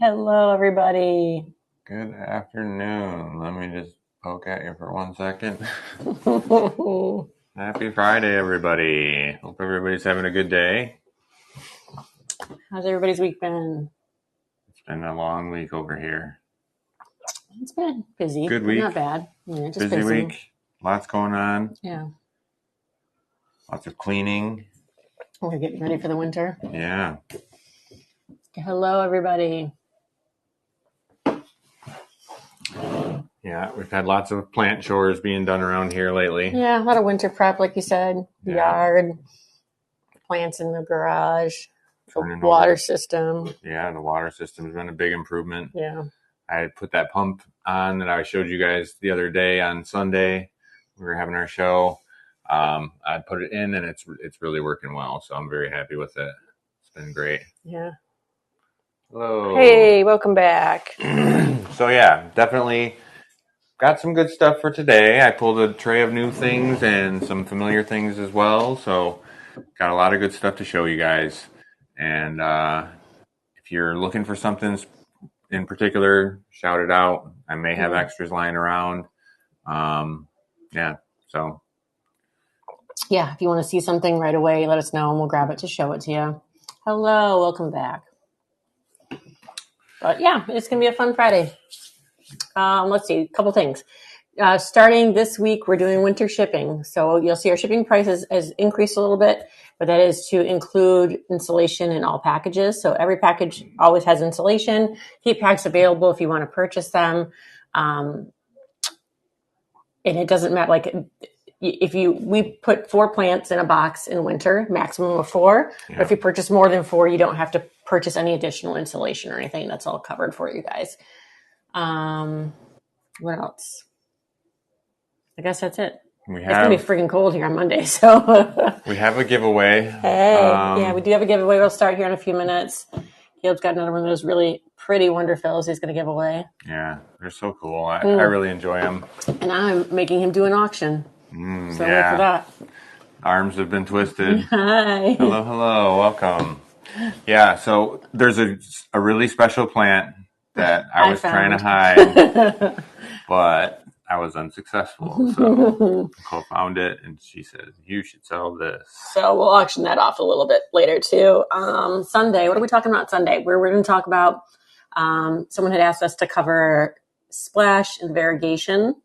Hello, everybody. Good afternoon. Let me just poke at you for 1 second. Happy Friday, everybody. Hope everybody's having a good day. How's everybody's week been? It's been a long week over here. It's been busy, Good but week. not bad. Yeah, just Busy week. Lots going on. Yeah. Lots of cleaning. We're getting ready for the winter. Yeah. Hello, everybody. Yeah, we've had lots of plant chores being done around here lately. Yeah, a lot of winter prep, like you said. Yeah. Yard, plants in the garage, Turning the water over. system. Yeah, the water system's been a big improvement. Yeah. I had put that pump on that I showed you guys the other day on Sunday. We were having our show. I put it in, and it's really working well. So I'm very happy with it. It's been great. Yeah. Hello. Hey, welcome back. So yeah, definitely got some good stuff for today. I pulled a tray of new things and some familiar things as well. So got a lot of good stuff to show you guys. And if you're looking for something in particular, shout it out. I may have extras lying around. Yeah, so. Yeah, if you want to see something right away, let us know and we'll grab it to show it to you. Hello, welcome back. But yeah, it's going to be a fun Friday. Let's see, a couple things. Starting this week, we're doing winter shipping. So you'll see our shipping prices has increased a little bit, but that is to include insulation in all packages. So every package always has insulation. Heat packs available if you want to purchase them. And it doesn't matter, like we put 4 plants in a box in winter, maximum of 4. Yeah. But if you purchase more than 4, you don't have to purchase any additional insulation or anything. That's all covered for you guys. What else? I guess that's it. It's going to be freaking cold here on Monday, so. We have a giveaway. Hey, yeah, we do have a giveaway. We'll start here in a few minutes. Caleb's got another one of those really pretty Wonderfills he's going to give away. Yeah, they're so cool. I really enjoy them. And I'm making him do an auction. So wait for that. Arms have been twisted. Hi. Hello. Welcome. Yeah, so there's a really special plant that I was trying to hide, but I was unsuccessful. So Nicole found it, and she said, you should sell this. So we'll auction that off a little bit later, too. Sunday, what are we talking about Sunday? We're going to talk about, someone had asked us to cover splash and variegation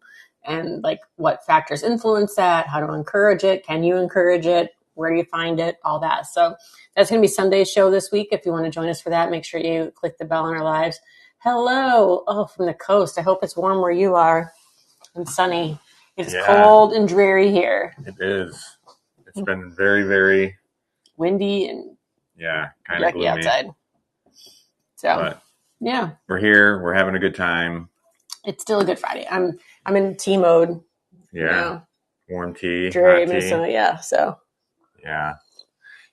and like what factors influence that, how to encourage it, can you encourage it, where do you find it, all that. So that's going to be Sunday's show this week. If you want to join us for that, make sure you click the bell on our lives. Hello. Oh, from the coast. I hope it's warm where you are and sunny. It's cold and dreary here. It is. It's been very, very windy and kind of gloomy outside. So, yeah. We're here. We're having a good time. It's still a good Friday. I'm in tea mode. Yeah. You know, warm tea. Dreary Minnesota, so.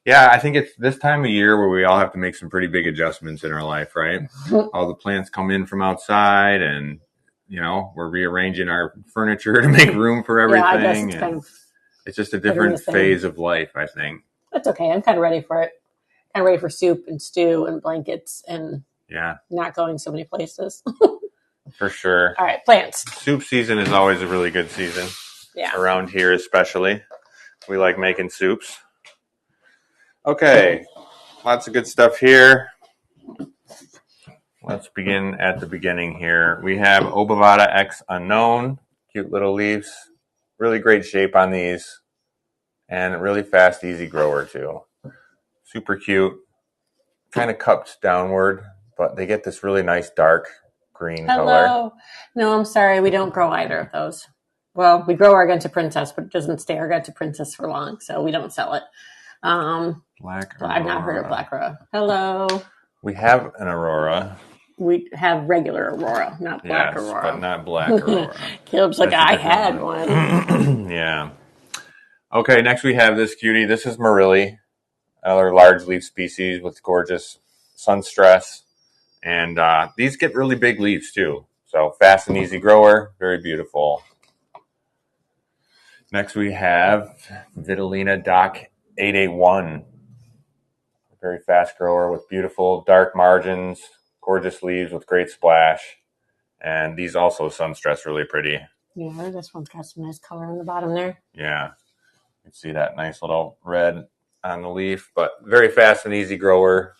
Yeah, I think it's this time of year where we all have to make some pretty big adjustments in our life, right? All the plants come in from outside and, you know, we're rearranging our furniture to make room for everything. Yeah, I guess it's just a different phase of life, I think. That's okay. I'm kind of ready for it. Kind of ready for soup and stew and blankets and not going so many places. For sure. All right, plants. Soup season is always a really good season. Yeah. Around here especially. We like making soups. Okay, lots of good stuff here. Let's begin at the beginning here. We have Obovata X Unknown. Cute little leaves. Really great shape on these. And really fast, easy grower too. Super cute. Kind of cupped downward, but they get this really nice dark green color. No, I'm sorry. We don't grow either of those. Well, we grow Argenta Princess, but it doesn't stay Argenta Princess for long, so we don't sell it. Black Aurora. I've not heard of Black Aurora. Hello. We have an Aurora. We have regular Aurora, not Black Aurora. But not Black Aurora. Caleb's like, I had one. Yeah. Okay, next we have this cutie. This is Marilli, another large leaf species with gorgeous sun stress. And these get really big leaves too. So fast and easy grower, very beautiful. Next we have Vitalina Doc 881. Very fast grower with beautiful dark margins, gorgeous leaves with great splash. And these also sun stress really pretty. Yeah, this one's got some nice color on the bottom there. Yeah, you can see that nice little red on the leaf, but very fast and easy grower.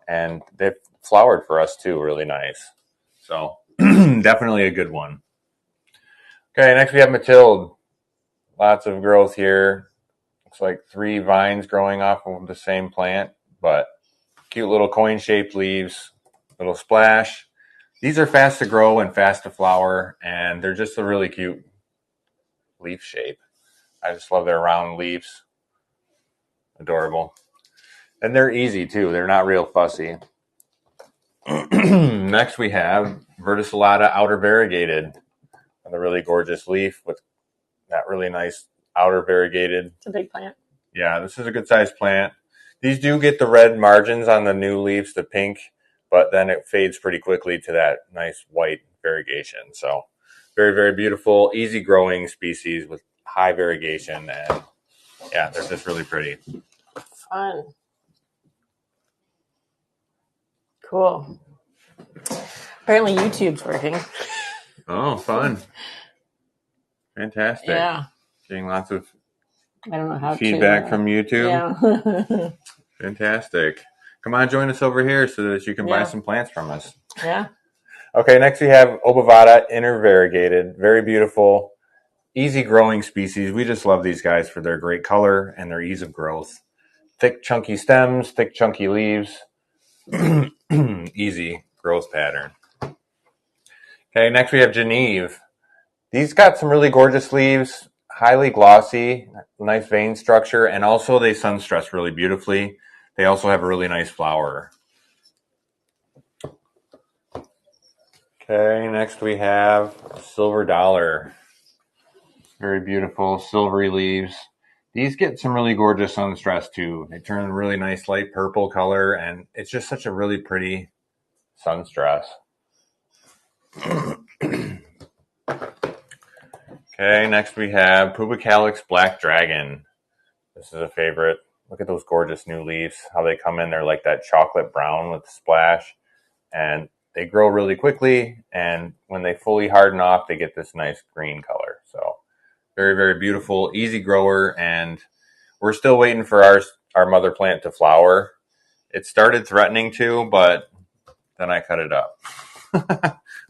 And they've flowered for us too, really nice. So definitely a good one. Okay, next we have Matilde. Lots of growth here. Looks like 3 vines growing off of the same plant, but cute little coin-shaped leaves, little splash. These are fast to grow and fast to flower, and they're just a really cute leaf shape. I just love their round leaves. Adorable. And they're easy too. They're not real fussy. Next we have Verticillata outer variegated. A really gorgeous leaf with that really nice outer variegated. It's a big plant. Yeah, this is a good sized plant. These do get the red margins on the new leaves, the pink, but then it fades pretty quickly to that nice white variegation. So very, very beautiful, easy growing species with high variegation. And yeah, they're just really pretty. Fun. Cool. Apparently YouTube's working. Oh, fun. Fantastic. Yeah. Getting lots of I don't know how feedback from YouTube. Yeah. Fantastic. Come on, join us over here so that you can buy some plants from us. Yeah. Okay, next we have Obovata inner variegated. Very beautiful, easy growing species. We just love these guys for their great color and their ease of growth. Thick, chunky stems, thick, chunky leaves. Easy growth pattern. Okay, next we have Geneve. These got some really gorgeous leaves, highly glossy, nice vein structure, and also they sun stress really beautifully. They also have a really nice flower. Okay, next we have Silver Dollar. Very beautiful silvery leaves. These get some really gorgeous sun stress too. They turn really nice light purple color, and it's just such a really pretty sun stress. Okay, next we have Pubicalix Black Dragon. This is a favorite. Look at those gorgeous new leaves, how they come in. They're like that chocolate brown with splash, and they grow really quickly, and when they fully harden off, they get this nice green color. So very, very beautiful, easy grower, and we're still waiting for our mother plant to flower. It started threatening to, but then I cut it up,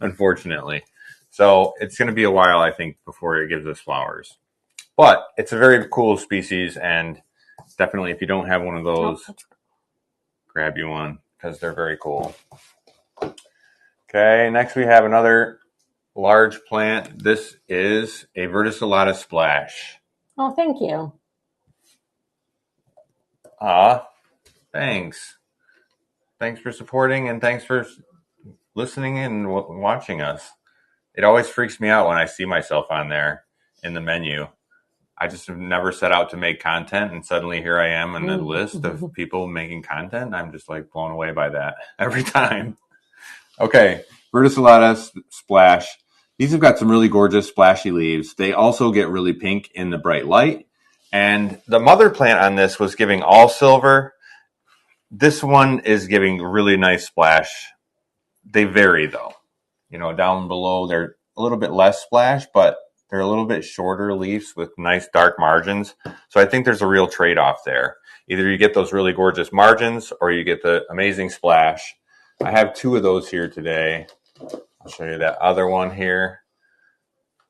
unfortunately. So it's going to be a while, I think, before it gives us flowers. But it's a very cool species, and definitely if you don't have one of those, grab you one because they're very cool. Okay, next we have another large plant. This is a Verticillata Splash. Oh, thank you. Thanks. Thanks for supporting, and thanks for listening and watching us. It always freaks me out when I see myself on there in the menu. I just have never set out to make content, and suddenly here I am in the list of people making content. I'm just like blown away by that every time. Okay, Verticillata Splash. These have got some really gorgeous splashy leaves. They also get really pink in the bright light. And the mother plant on this was giving all silver. This one is giving really nice splash. They vary though. You know, down below they're a little bit less splash, but they're a little bit shorter leaves with nice dark margins. So I think there's a real trade-off there. Either you get those really gorgeous margins or you get the amazing splash. I have 2 of those here today. I'll show you that other one here.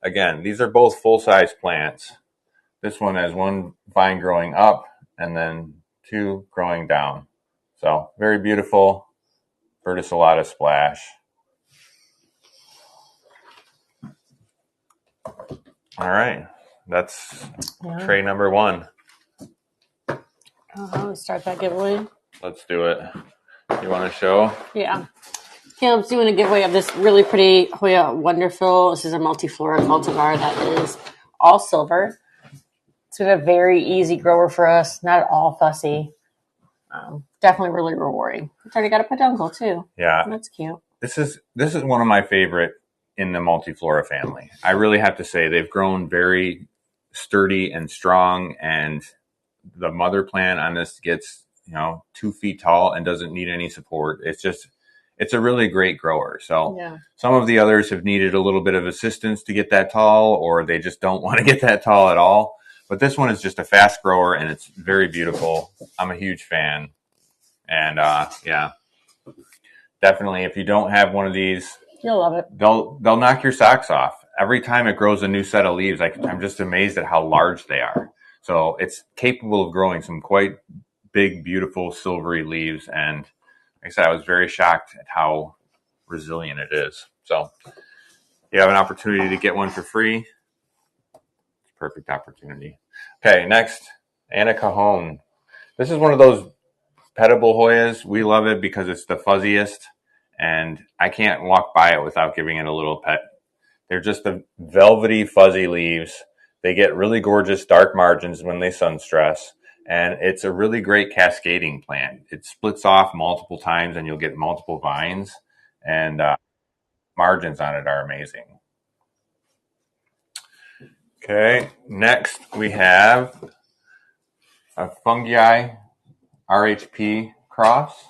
Again, these are both full-size plants. This one has 1 vine growing up and then 2 growing down. So very beautiful Verticillata Splash. All right, that's tray number 1. Let's start that giveaway. Let's do it. You want to show? Yeah. Caleb's doing a giveaway of this really pretty Hoya Wonderful. This is a multiflora cultivar that is all silver. It's a very easy grower for us, not at all fussy. Definitely really rewarding. It's already got a peduncle too. Yeah, that's cute. This is one of my favorite in the multiflora family. I really have to say they've grown very sturdy and strong, and the mother plant on this gets 2 feet tall and doesn't need any support. it's a really great grower. So Yeah. some of the others have needed a little bit of assistance to get that tall, or they just don't want to get that tall at all. But this one is just a fast grower, and it's very beautiful. I'm a huge fan. And yeah, definitely, if you don't have one of these, you'll love it. They'll knock your socks off. Every time it grows a new set of leaves, I'm just amazed at how large they are. So it's capable of growing some quite big, beautiful, silvery leaves. And like I said, I was very shocked at how resilient it is. So if you have an opportunity to get one for free, it's a perfect opportunity. Okay, next, Anna Cajon. This is one of those petable Hoyas. We love it because it's the fuzziest, and I can't walk by it without giving it a little pet. They're just the velvety, fuzzy leaves. They get really gorgeous dark margins when they sun stress, and it's a really great cascading plant. It splits off multiple times, and you'll get multiple vines, and margins on it are amazing. Okay, next we have a fungi RHP cross.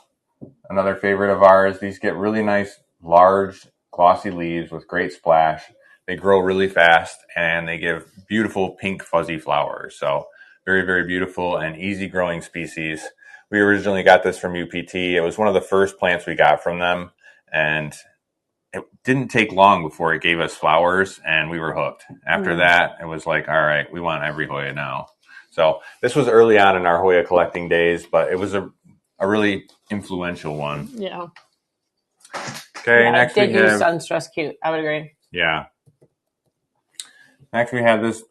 Another favorite of ours. These get really nice, large, glossy leaves with great splash. They grow really fast, and they give beautiful pink fuzzy flowers. So very, very beautiful and easy growing species. We originally got this from UPT. It was one of the first plants we got from them, and it didn't take long before it gave us flowers, and we were hooked. After that, it was like, all right, we want every Hoya now. So this was early on in our Hoya collecting days, but it was a really influential one. Yeah. Okay, yeah, next we have sun stress cute. I would agree. Yeah. Next we have this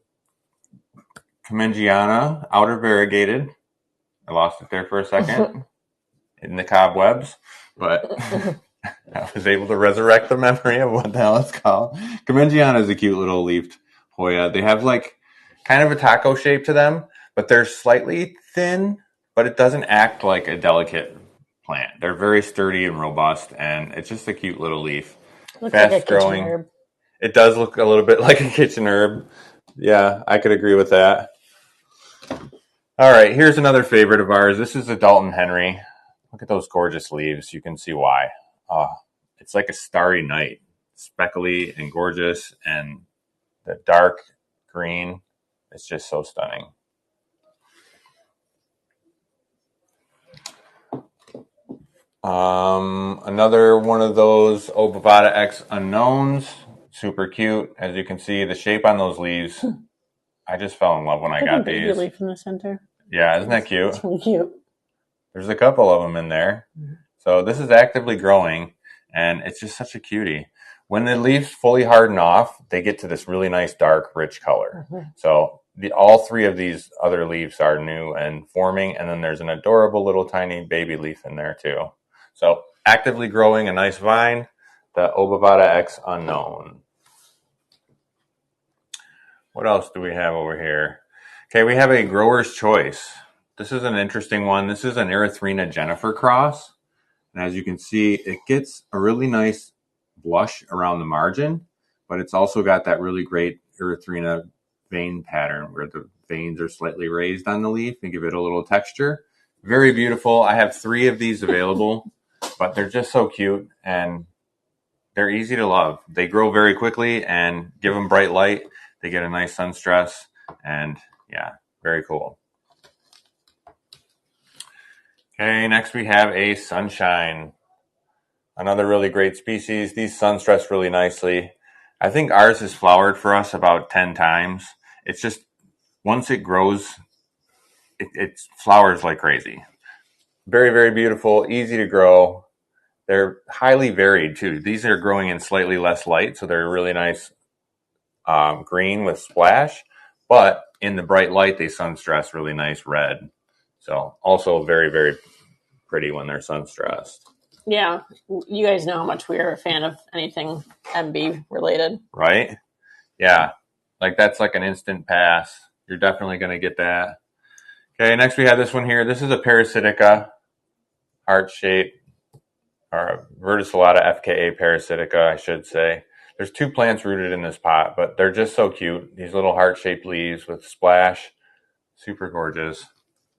Comengiana outer variegated. I lost it there for a second in the cobwebs, but I was able to resurrect the memory of what the hell it's called. Comengiana is a cute little leafed Hoya. They have like kind of a taco shape to them, but they're slightly thin, but it doesn't act like a delicate plant. They're very sturdy and robust, and it's just a cute little leaf. Looks Fast like a growing. kitchen herb. It does look a little bit like a kitchen herb. Yeah, I could agree with that. All right, here's another favorite of ours. This is a Dalton Henry. Look at those gorgeous leaves. You can see why. It's like a starry night. Speckly and gorgeous, and the dark green. It's just so stunning. Another one of those Obovata X unknowns. Super cute. As you can see, the shape on those leaves, I just fell in love when I got baby these. leaf in the center. Yeah, isn't that cute? It's really cute. There's a couple of them in there. So this is actively growing, and it's just such a cutie. When the leaves fully harden off, they get to this really nice, dark, rich color. So all three of these other leaves are new and forming, and then there's an adorable little tiny baby leaf in there too. So actively growing a nice vine, the Obovata X unknown. What else do we have over here? Okay, we have a grower's choice. This is an interesting one. This is an Erythrina Jennifer cross. And as you can see, it gets a really nice blush around the margin, but it's also got that really great Erythrina vein pattern where the veins are slightly raised on the leaf and give it a little texture. Very beautiful. I have 3 of these available, but they're just so cute and they're easy to love. They grow very quickly, and give them bright light. They get a nice sun stress, and yeah, very cool. Okay, next we have a Sunshine. Another really great species. These sun stress really nicely. I think ours has flowered for us about 10 times. It's just, once it grows, it flowers like crazy. Very, very beautiful, easy to grow. They're highly varied too. These are growing in slightly less light, so they're really nice green with splash. But in the bright light, they sun stress really nice red. So also very, very pretty when they're sun stressed. Yeah, you guys know how much we are a fan of anything MB related. Right? Yeah, like that's like an instant pass. You're definitely going to get that. Okay, next we have this one here. This is a Parasitica, heart shape, or Verticillata FKA Parasitica, I should say. There's 2 plants rooted in this pot, but they're just so cute. These little heart-shaped leaves with splash, super gorgeous,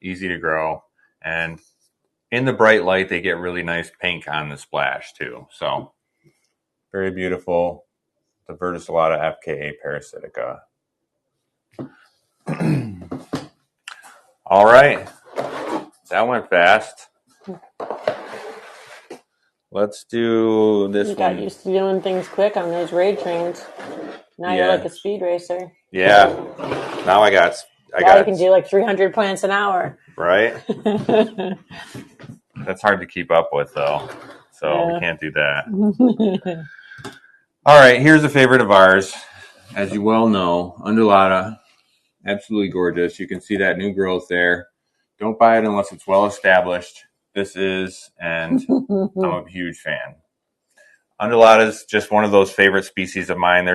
easy to grow, and in the bright light, they get really nice pink on the splash too. So very beautiful. The Verticillata FKA parasitica. All right. That went fast. Let's do this You one. got used to doing things quick on those raid trains. Now you're like a speed racer. Yeah. Now I got you can do like 300 plants an hour. Right? That's hard to keep up with, though. So we can't do that. All right. Here's a favorite of ours. As you well know, Undulata. Absolutely gorgeous. You can see that new growth there. Don't buy it unless it's well established. This is, and I'm a huge fan. Undulata is just one of those favorite species of mine.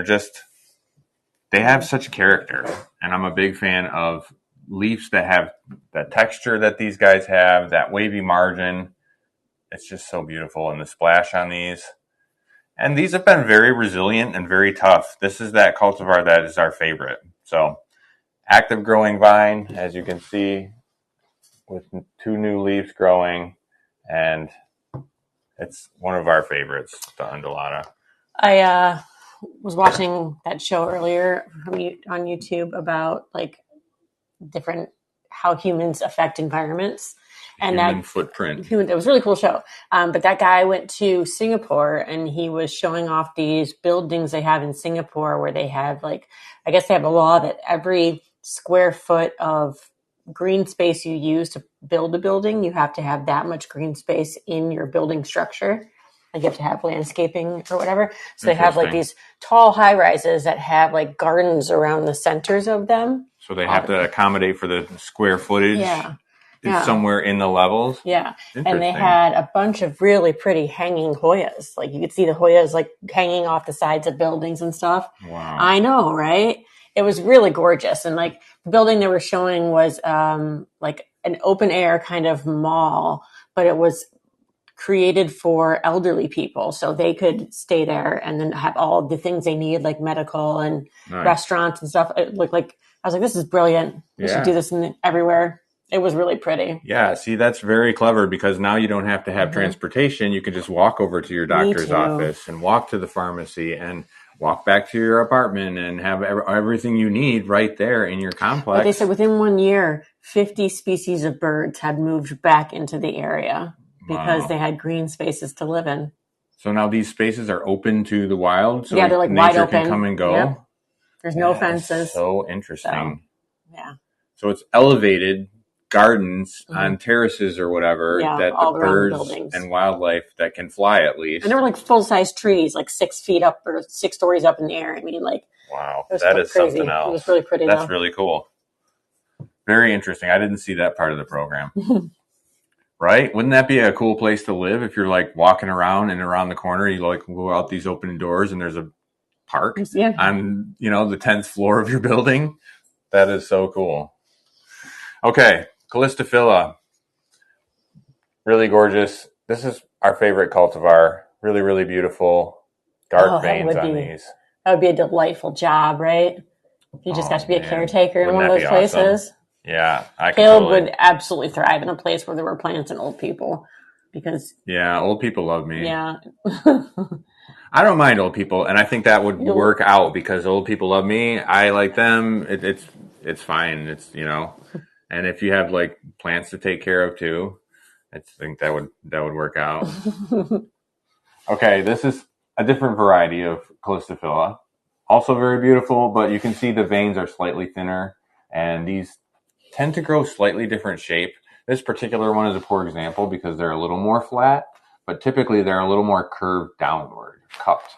They have such character, and I'm a big fan of leaves that have the texture that these guys have, that wavy margin. It's just so beautiful, and the splash on these. And these have been very resilient and very tough. This is that cultivar that is our favorite. So active growing vine, as you can see, with 2 new leaves growing, and it's one of our favorites, the Undulata. I was watching that show earlier on YouTube about like different how humans affect environments. And Human footprint. It was a really cool show. But that guy went to Singapore and he was showing off these buildings they have in Singapore where they have I guess they have a law that every square foot of green space you use to build a building, you have to have that much green space in your building structure. Like you have to have landscaping or whatever. So they have like these tall high rises that have like gardens around the centers of them. So they have to accommodate for the square footage. Yeah. Somewhere in the levels. Yeah. And they had a bunch of really pretty hanging Hoyas. Like you could see the Hoyas like hanging off the sides of buildings and stuff. Wow. I know, right? It was really gorgeous. And like the building they were showing was like an open air kind of mall, but it was created for elderly people. So they could stay there and then have all the things they need, like medical and restaurants and stuff. It looked like, I was like, this is brilliant. We should do this everywhere. It was really pretty. Yeah, see, that's very clever because now you don't have to have transportation. You can just walk over to your doctor's office and walk to the pharmacy and walk back to your apartment and have everything you need right there in your complex. But they said within 1 year, 50 species of birds had moved back into the area because they had green spaces to live in. So now these spaces are open to the wild? So they're like wide open. Nature can come and go? Yep. There's no fences. So interesting. So it's elevated gardens on terraces or whatever that the birds and wildlife that can fly at least. And they were like full-size trees, like 6 feet up or 6 stories up in the air. I mean, like, wow, that is crazy. Something else. It was really pretty. That's really cool. Very interesting. I didn't see that part of the program. Right? Wouldn't that be a cool place to live if you're like walking around and around the corner, you like go out these open doors and there's a park on, the 10th floor of your building? That is so cool. Okay. Callistophila, really gorgeous. This is our favorite cultivar. Really, really beautiful. Dark veins on these. That would be a delightful job, right? If you just got to be a caretaker in one of those places. Yeah. Caleb would absolutely thrive in a place where there were plants and old people because... Yeah, old people love me. Yeah. I don't mind old people, and I think that would work out because old people love me. I like them. It's fine. It's, And if you have like plants to take care of too, I think that would work out. Okay, this is a different variety of Callistophila. Also very beautiful, but you can see the veins are slightly thinner, and these tend to grow slightly different shape. This particular one is a poor example because they're a little more flat, but typically they're a little more curved downward, cupped.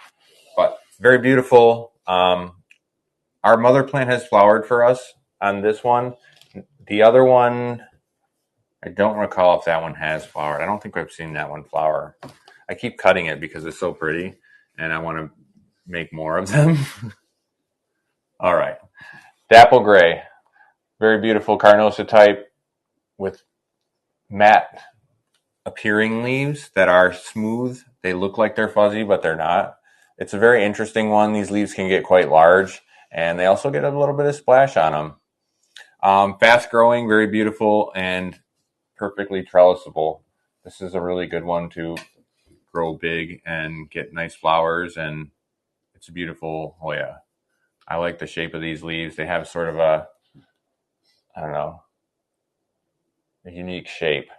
But very beautiful. Our mother plant has flowered for us on this one. The other one, I don't recall if that one has flowered. I don't think I've seen that one flower. I keep cutting it because it's so pretty, and I want to make more of them. All right. Dapple Gray. Very beautiful carnosa type with matte appearing leaves that are smooth. They look like they're fuzzy, but they're not. It's a very interesting one. These leaves can get quite large, and they also get a little bit of splash on them. Fast growing, very beautiful, and perfectly trellisable. this is a really good one to grow big and get nice flowers, and it's a beautiful Hoya. I like the shape of these leaves. They have sort of a, I don't know, a unique shape,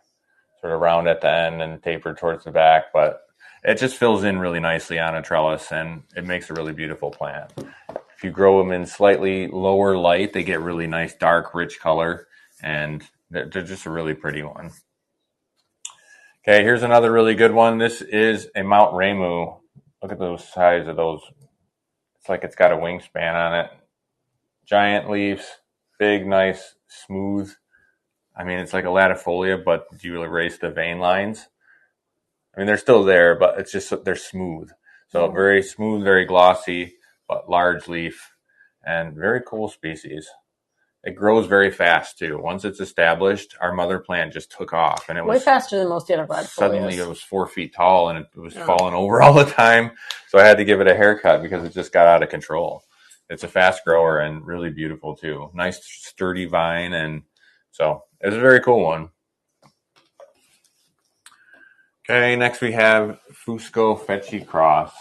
sort of round at the end and tapered towards the back, but it just fills in really nicely on a trellis, and it makes a really beautiful plant. If you grow them in slightly lower light, they get really nice, dark, rich color, and they're just a really pretty one. Okay, here's another really good one. This is a Mount Ramu. Look at those size of those. It's like it's got a wingspan on it. Giant leaves, big, nice, smooth. I mean, it's like a latifolia, but you erase the vein lines. I mean, they're still there, but it's just, they're smooth. So very smooth, very glossy, but large leaf, and very cool species. It grows very fast too. Once it's established, our mother plant just took off, and it way was faster than most other latifolia. Suddenly it was 4 feet tall, and it was falling over all the time. So I had to give it a haircut because it just got out of control. It's a fast grower and really beautiful too. Nice sturdy vine, and so it's a very cool one. Okay, next we have Fusco Fetchy Cross.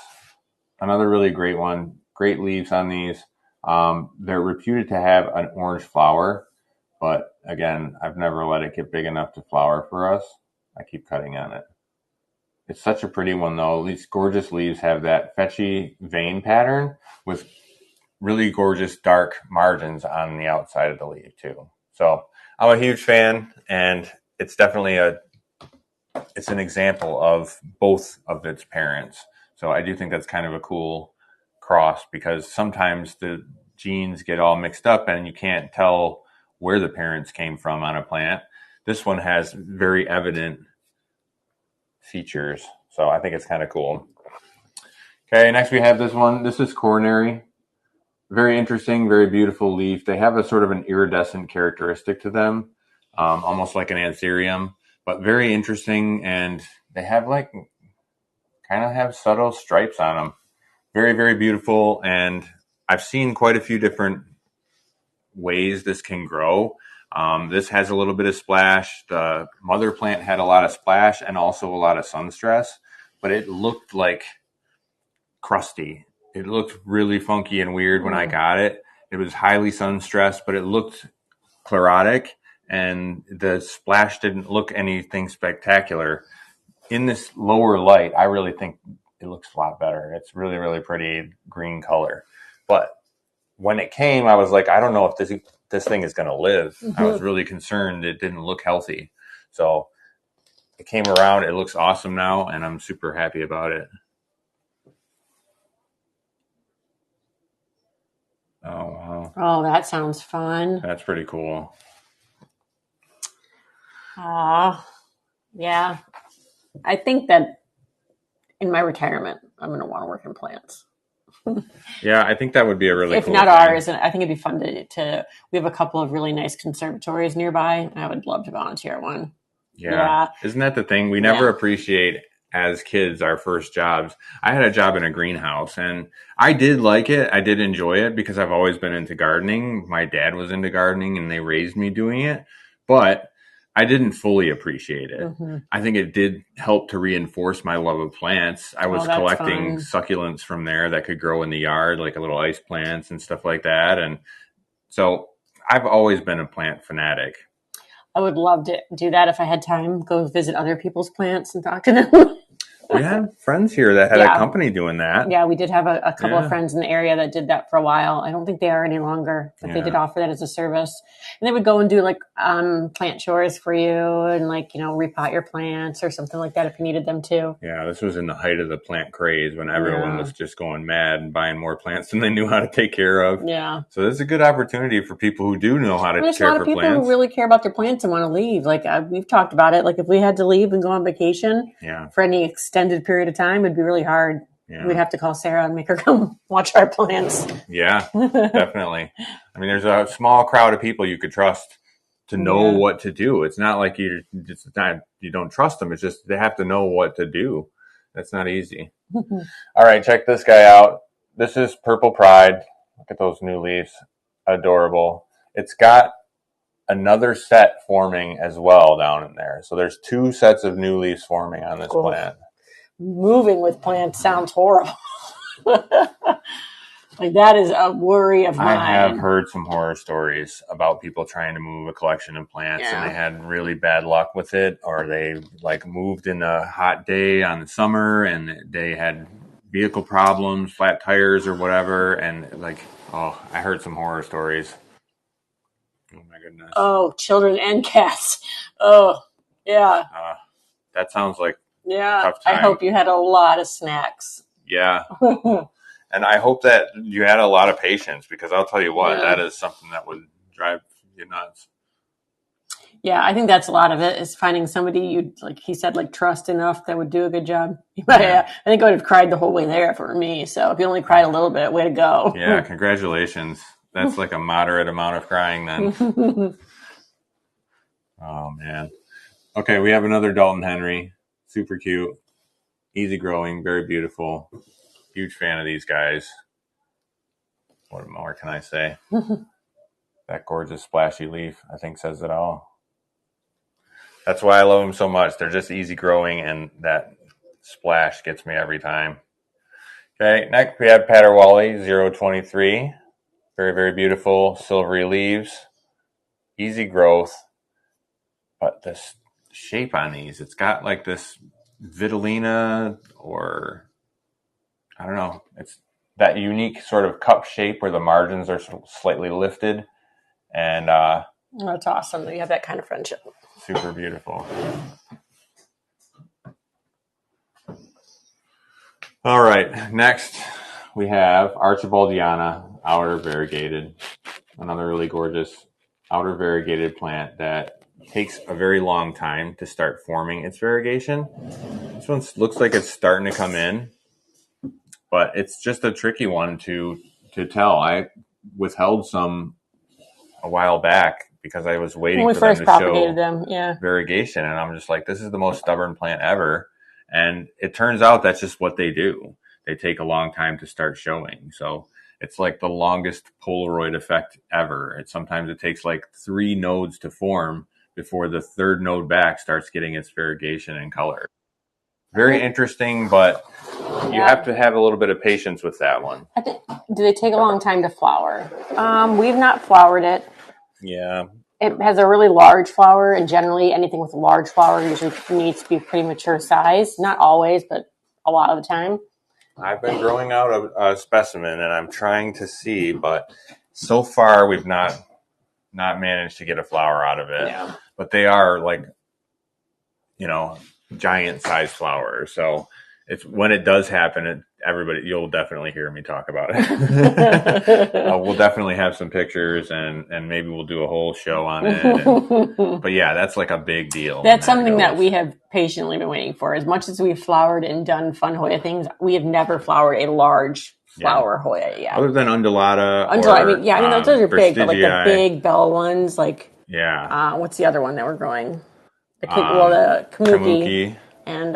Another really great one. Great leaves on these. They're reputed to have an orange flower, but again, I've never let it get big enough to flower for us. I keep cutting on it. It's such a pretty one though. These gorgeous leaves have that fetchy vein pattern with really gorgeous dark margins on the outside of the leaf too. So I'm a huge fan, and it's definitely it's an example of both of its parents. So I do think that's kind of a cool cross, because sometimes the genes get all mixed up and you can't tell where the parents came from on a plant. This one has very evident features. So I think it's kind of cool. Okay, next we have this one. This is coronary. Very interesting, very beautiful leaf. They have a sort of an iridescent characteristic to them, almost like an anthurium, but very interesting. And they have like, kind of have subtle stripes on them. Very, very beautiful. And I've seen quite a few different ways this can grow. This has a little bit of splash. The mother plant had a lot of splash and also a lot of sun stress, but it looked like crusty. It looked really funky and weird when I got it. It was highly sun stressed, but it looked chlorotic, and the splash didn't look anything spectacular. In this lower light, I really think it looks a lot better. It's really, really pretty green color. But when it came, I was like, I don't know if this thing is going to live. I was really concerned it didn't look healthy. So it came around. It looks awesome now, and I'm super happy about it. Oh, wow. Oh, that sounds fun. That's pretty cool. Yeah. I think that in my retirement, I'm going to want to work in plants. Yeah, I think that would be a really if cool not thing. Ours, and I think it'd be fun to we have a couple of really nice conservatories nearby, and I would love to volunteer at one. Yeah. Isn't that the thing? We never appreciate as kids our first jobs. I had a job in a greenhouse, and I did like it. I did enjoy it because I've always been into gardening. My dad was into gardening, and they raised me doing it, but I didn't fully appreciate it. I think it did help to reinforce my love of plants. I was collecting succulents from there that could grow in the yard, like little ice plants and stuff like that. And so I've always been a plant fanatic. I would love to do that if I had time. Go visit other people's plants and talk to them. We had friends here that had a company doing that. Yeah, we did have a couple of friends in the area that did that for a while. I don't think they are any longer, but they did offer that as a service. And they would go and do like plant chores for you, and like, repot your plants or something like that if you needed them to. Yeah, this was in the height of the plant craze when everyone was just going mad and buying more plants than they knew how to take care of. Yeah. So this is a good opportunity for people who do know how to care for plants. There's a lot of people who really care about their plants and want to leave. Like we've talked about it. Like if we had to leave and go on vacation for any extended period of time, it'd be really hard. Yeah. We'd have to call Sarah and make her come watch our plants. Yeah, definitely. I mean, there's a small crowd of people you could trust to know what to do. It's not like you don't trust them. It's just they have to know what to do. That's not easy. All right, check this guy out. This is Purple Pride. Look at those new leaves. Adorable. It's got another set forming as well down in there. So there's 2 sets of new leaves forming on this plant. Moving with plants sounds horrible. Like that is a worry of mine. I have heard some horror stories about people trying to move a collection of plants and they had really bad luck with it, or they like moved in a hot day on the summer and they had vehicle problems, flat tires or whatever, and like, oh, I heard some horror stories. Oh my goodness. Oh, children and cats. Oh, yeah. That sounds like a tough time. I hope you had a lot of snacks. Yeah. And I hope that you had a lot of patience, because I'll tell you what, that is something that would drive you nuts. Yeah, I think that's a lot of it, is finding somebody you, like he said, like trust enough that would do a good job. I think I would have cried the whole way there if it were me. So if you only cried a little bit, way to go. Yeah, congratulations. That's like a moderate amount of crying then. Oh, man. Okay, we have another Dalton Henry. Super cute. Easy growing, very beautiful. Huge fan of these guys. What more can I say? That gorgeous splashy leaf, I think, says it all. That's why I love them so much. They're just easy growing, and that splash gets me every time. Okay, next we have Paterwally 023. Very, very beautiful silvery leaves. Easy growth. But this shape on these, it's got like this Vitellina, or I don't know. It's that unique sort of cup shape where the margins are slightly lifted. And that's awesome that you have that kind of friendship. Super beautiful. All right. Next, we have Archibaldiana, outer variegated. Another really gorgeous outer variegated plant that takes a very long time to start forming its variegation. This one looks like it's starting to come in, but it's just a tricky one to tell. I withheld some a while back because I was waiting for them to show variegation, and I'm just like, this is the most stubborn plant ever. And it turns out that's just what they do. They take a long time to start showing. So it's like the longest Polaroid effect ever. Sometimes it takes like 3 nodes to form before the 3rd node back starts getting its variegation and color. Very interesting, but you have to have a little bit of patience with that one. Do they take a long time to flower? We've not flowered it. Yeah. It has a really large flower, and generally anything with a large flower usually needs to be pretty mature size. Not always, but a lot of the time. I've been growing out a specimen, and I'm trying to see, but so far we've not managed to get a flower out of it. Yeah. But they are like, giant size flowers. So it's when it does happen, you'll definitely hear me talk about it. We'll definitely have some pictures, and maybe we'll do a whole show on it. But yeah, that's like a big deal. That's something that we have patiently been waiting for. As much as we've flowered and done fun Hoya things, we have never flowered a large flower Hoya yet. Other than undulata. Those are big, but like the big bell ones, like what's the other one that we're growing? The Kamuki and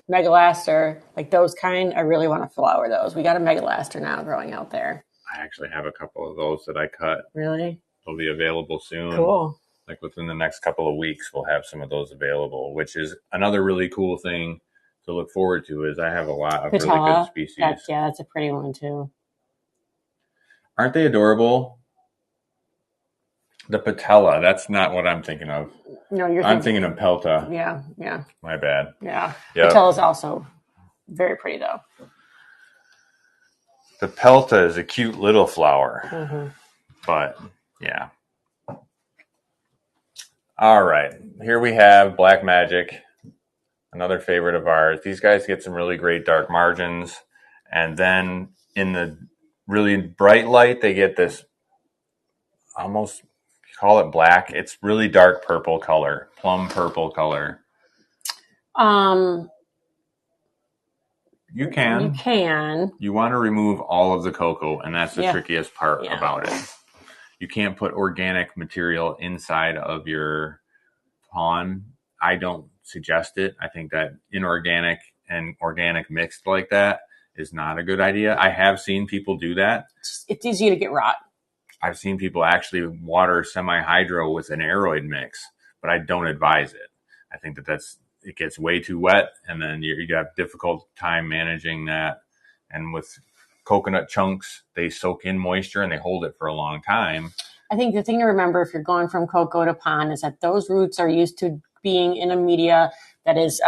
Megalaster, like those kind. I really want to flower those. We got a Megalaster now growing out there. I actually have a couple of those that I cut. Really? They'll be available soon. Cool. Like within the next couple of weeks, we'll have some of those available, which is another really cool thing to look forward to. Is I have a lot of really good species. That's a pretty one too. Aren't they adorable? The patella, that's not what I'm thinking of. No, I'm thinking of pelta. Yeah. My bad. Yeah. Yep. Patella's also very pretty though. The pelta is a cute little flower. But yeah. All right. Here we have Black Magic, another favorite of ours. These guys get some really great dark margins, and then in the really bright light, they get this almost, call it black. It's really dark purple color, plum purple color. You can. You want to remove all of the cocoa, and that's the trickiest part about it. You can't put organic material inside of your pond. I don't suggest it. I think that inorganic and organic mixed like that is not a good idea. I have seen people do that. It's easy to get rot. I've seen people actually water semi-hydro with an aeroid mix, but I don't advise it. I think it gets way too wet, and then you have difficult time managing that. And with coconut chunks, they soak in moisture and they hold it for a long time. I think the thing to remember if you're going from cocoa to pon is that those roots are used to being in a media that is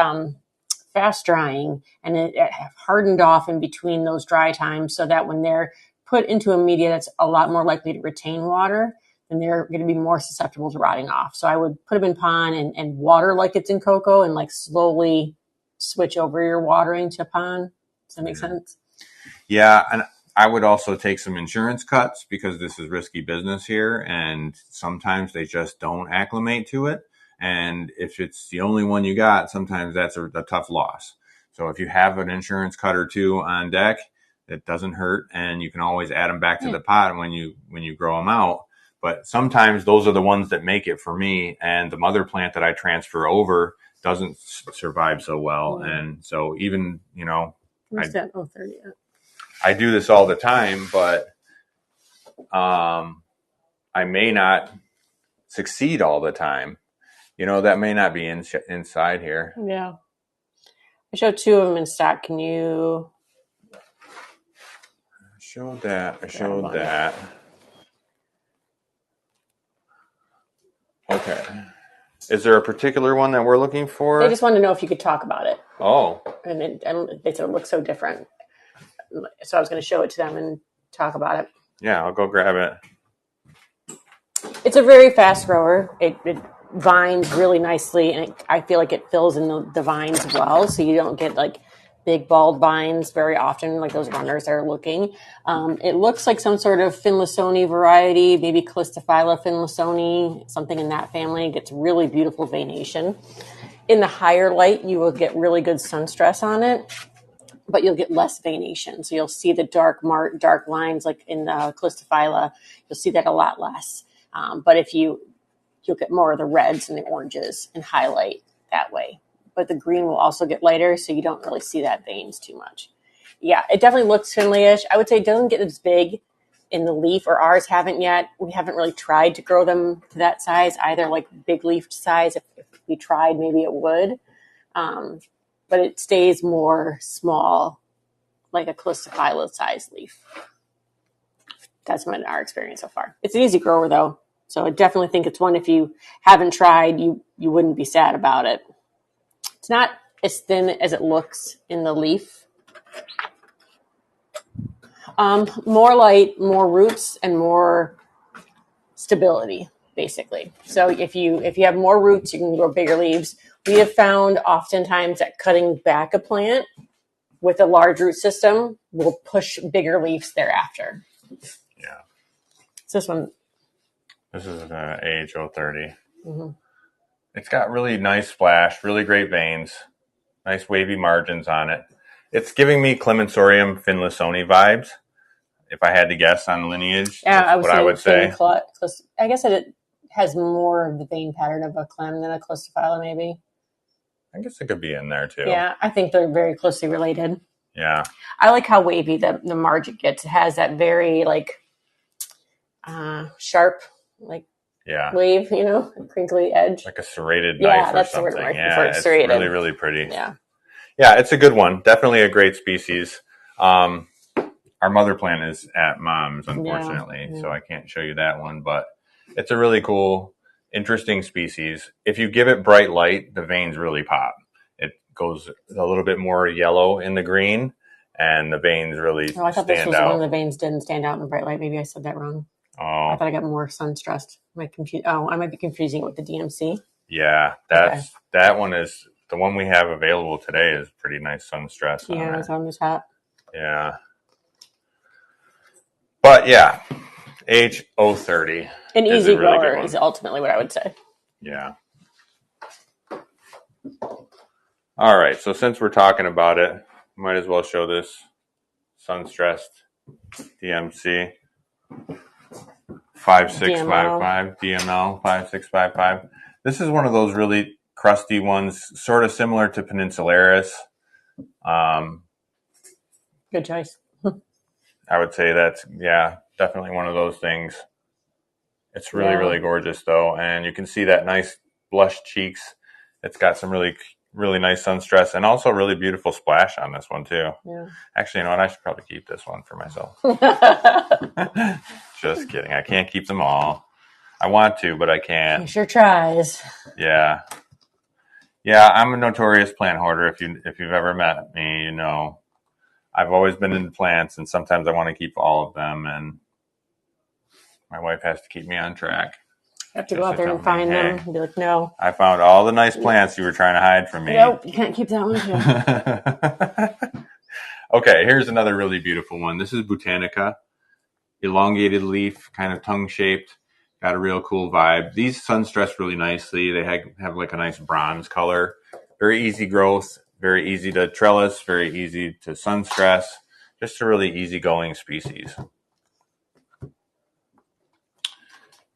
fast drying, and it hardened off in between those dry times, so that when they're put into a media that's a lot more likely to retain water, then they're going to be more susceptible to rotting off. So I would put them in pon and water like it's in cocoa, and like slowly switch over your watering to pon. Does that make sense? Yeah, and I would also take some insurance cuts because this is risky business here, and sometimes they just don't acclimate to it. And if it's the only one you got, sometimes that's a tough loss. So if you have an insurance cut or two on deck, it doesn't hurt, and you can always add them back to the pot when you grow them out. But sometimes those are the ones that make it for me, and the mother plant that I transfer over doesn't survive so well. And so even, I do this all the time, but I may not succeed all the time. That may not be inside here. Yeah. I showed 2 of them in stock. Can you? I showed that. Okay. Is there a particular one that we're looking for? They just wanted to know if you could talk about it. Oh. And they said it looks so different. So I was going to show it to them and talk about it. Yeah, I'll go grab it. It's a very fast grower. It vines really nicely, and I feel like it fills in the vines well, so you don't get like big bald vines very often, like those runners are looking. It looks like some sort of Finlassoni variety, maybe Calistophylla finlassoni, something in that family. It gets really beautiful veination. In the higher light, you will get really good sun stress on it, but you'll get less veination. So you'll see the dark lines like in the Calistophylla. You'll see that a lot less. But if you'll get more of the reds and the oranges and highlight that way. But the green will also get lighter, so you don't really see that veins too much. Yeah, it definitely looks Finlay-ish. I would say it doesn't get as big in the leaf, or ours haven't yet. We haven't really tried to grow them to that size, either like big leafed size. If we tried, maybe it would. But it stays more small, like a Calistophylla size leaf. That's been our experience so far. It's an easy grower, though. So I definitely think it's one, if you haven't tried, you wouldn't be sad about it. It's not as thin as it looks in the leaf. More light, more roots, and more stability, basically. So if you have more roots, you can grow bigger leaves. We have found oftentimes that cutting back a plant with a large root system will push bigger leaves thereafter. Yeah. It's this one. This is an AH030. Mm-hmm. It's got really nice splash, really great veins, nice wavy margins on it. It's giving me Clemensorium finlassoni vibes, if I had to guess on lineage. Yeah, that's what I would say. I guess it has more of the vein pattern of a clem than a Calistophylla, maybe. I guess it could be in there, too. Yeah, I think they're very closely related. Yeah. I like how wavy the margin gets. It has that very, like, sharp, like, wave, a crinkly edge. Like a serrated knife or something. It's serrated. Really, really pretty. Yeah. Yeah, it's a good one. Definitely a great species. Our mother plant is at Mom's, unfortunately, so I can't show you that one. But it's a really cool, interesting species. If you give it bright light, the veins really pop. It goes a little bit more yellow in the green, and the veins really stand out. I thought this was one of the veins didn't stand out in the bright light. Maybe I said that wrong. Oh. I thought I got more sun stressed. I might be confusing it with the DMC. Yeah, that one is the one we have available today. Is pretty nice sun stress. Yeah, it's on the top. Yeah, but yeah, H030. An easy grower is ultimately what I would say. Yeah. All right, so since we're talking about it, might as well show this sun stressed DMC. 5655 DML 5655. This is one of those really crusty ones, sort of similar to Peninsularis. Good choice. I would say that's definitely one of those things. It's really, really gorgeous, though. And you can see that nice blush cheeks. It's got some really, really nice sun stress and also a really beautiful splash on this one, too. Yeah. Actually, you know what? I should probably keep this one for myself. Just kidding. I can't keep them all. I want to, but I can't. He sure tries. Yeah. Yeah, I'm a notorious plant hoarder. If you've ever met me, you know. I've always been into plants, and sometimes I want to keep all of them, and my wife has to keep me on track. I have to go out there and find them and be like, no. I found all the nice plants you were trying to hide from me. Nope, you can't keep that one too. Okay, here's another really beautiful one. This is Botanica. Elongated leaf, kind of tongue-shaped. Got a real cool vibe. These sun stress really nicely. They have like a nice bronze color. Very easy growth. Very easy to trellis. Very easy to sun stress. Just a really easygoing species.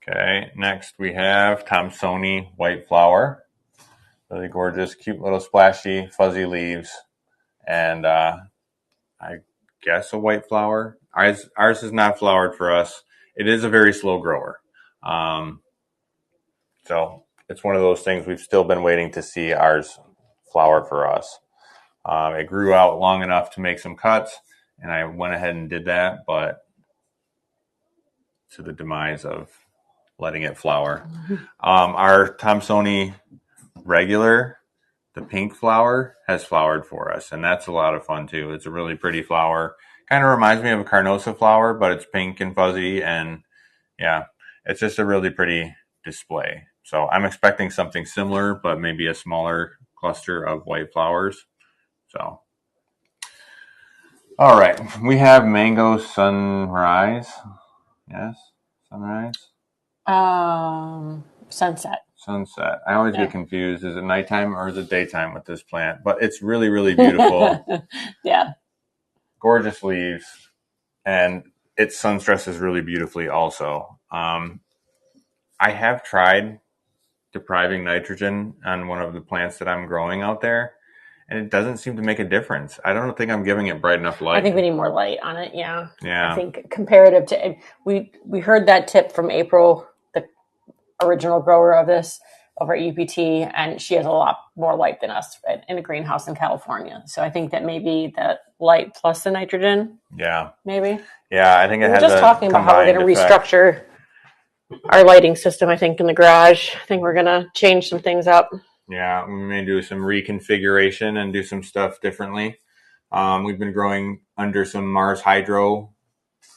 Okay, next we have Thomsoni white flower. Really gorgeous, cute little splashy, fuzzy leaves. And I guess a white flower. Ours is not flowered for us. It is a very slow grower. So it's one of those things we've still been waiting to see ours flower for us. It grew out long enough to make some cuts, and I went ahead and did that, but to the demise of letting it flower. Our Thomsoni regular, the pink flower, has flowered for us, and that's a lot of fun too. It's a really pretty flower. Kind of reminds me of a carnosa flower, but it's pink and fuzzy, and yeah, it's just a really pretty display. So I'm expecting something similar, but maybe a smaller cluster of white flowers. So, all right, we have mango sunrise. Yes, sunrise. Sunset. Sunset. I always get confused. Is it nighttime or is it daytime with this plant? But it's really, really beautiful. Yeah. Gorgeous leaves. And its sun stresses really beautifully also. I have tried depriving nitrogen on one of the plants that I'm growing out there, and it doesn't seem to make a difference. I don't think I'm giving it bright enough light. I think we need more light on it. Yeah. Yeah. I think comparative to we heard that tip from April, the original grower of this over at UPT, and she has a lot more light than us in a greenhouse in California. So I think that maybe that light plus the nitrogen. Yeah. Maybe. Yeah, I think it has just talking about how we're going to restructure our lighting system, I think, in the garage. I think we're going to change some things up. Yeah, we may do some reconfiguration and do some stuff differently. We've been growing under some Mars Hydro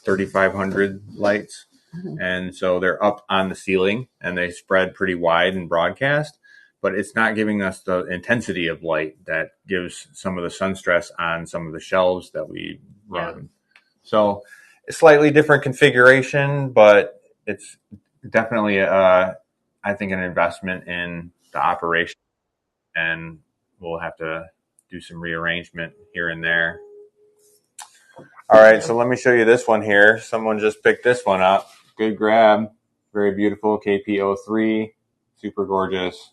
3500 lights. Mm-hmm. And so they're up on the ceiling and they spread pretty wide and broadcast, but it's not giving us the intensity of light that gives some of the sun stress on some of the shelves that we run. Yeah. So a slightly different configuration, but it's definitely, I think, an investment in the operation, and we'll have to do some rearrangement here and there. All right, so let me show you this one here. Someone just picked this one up. Good grab. Very beautiful. KP03. Super gorgeous.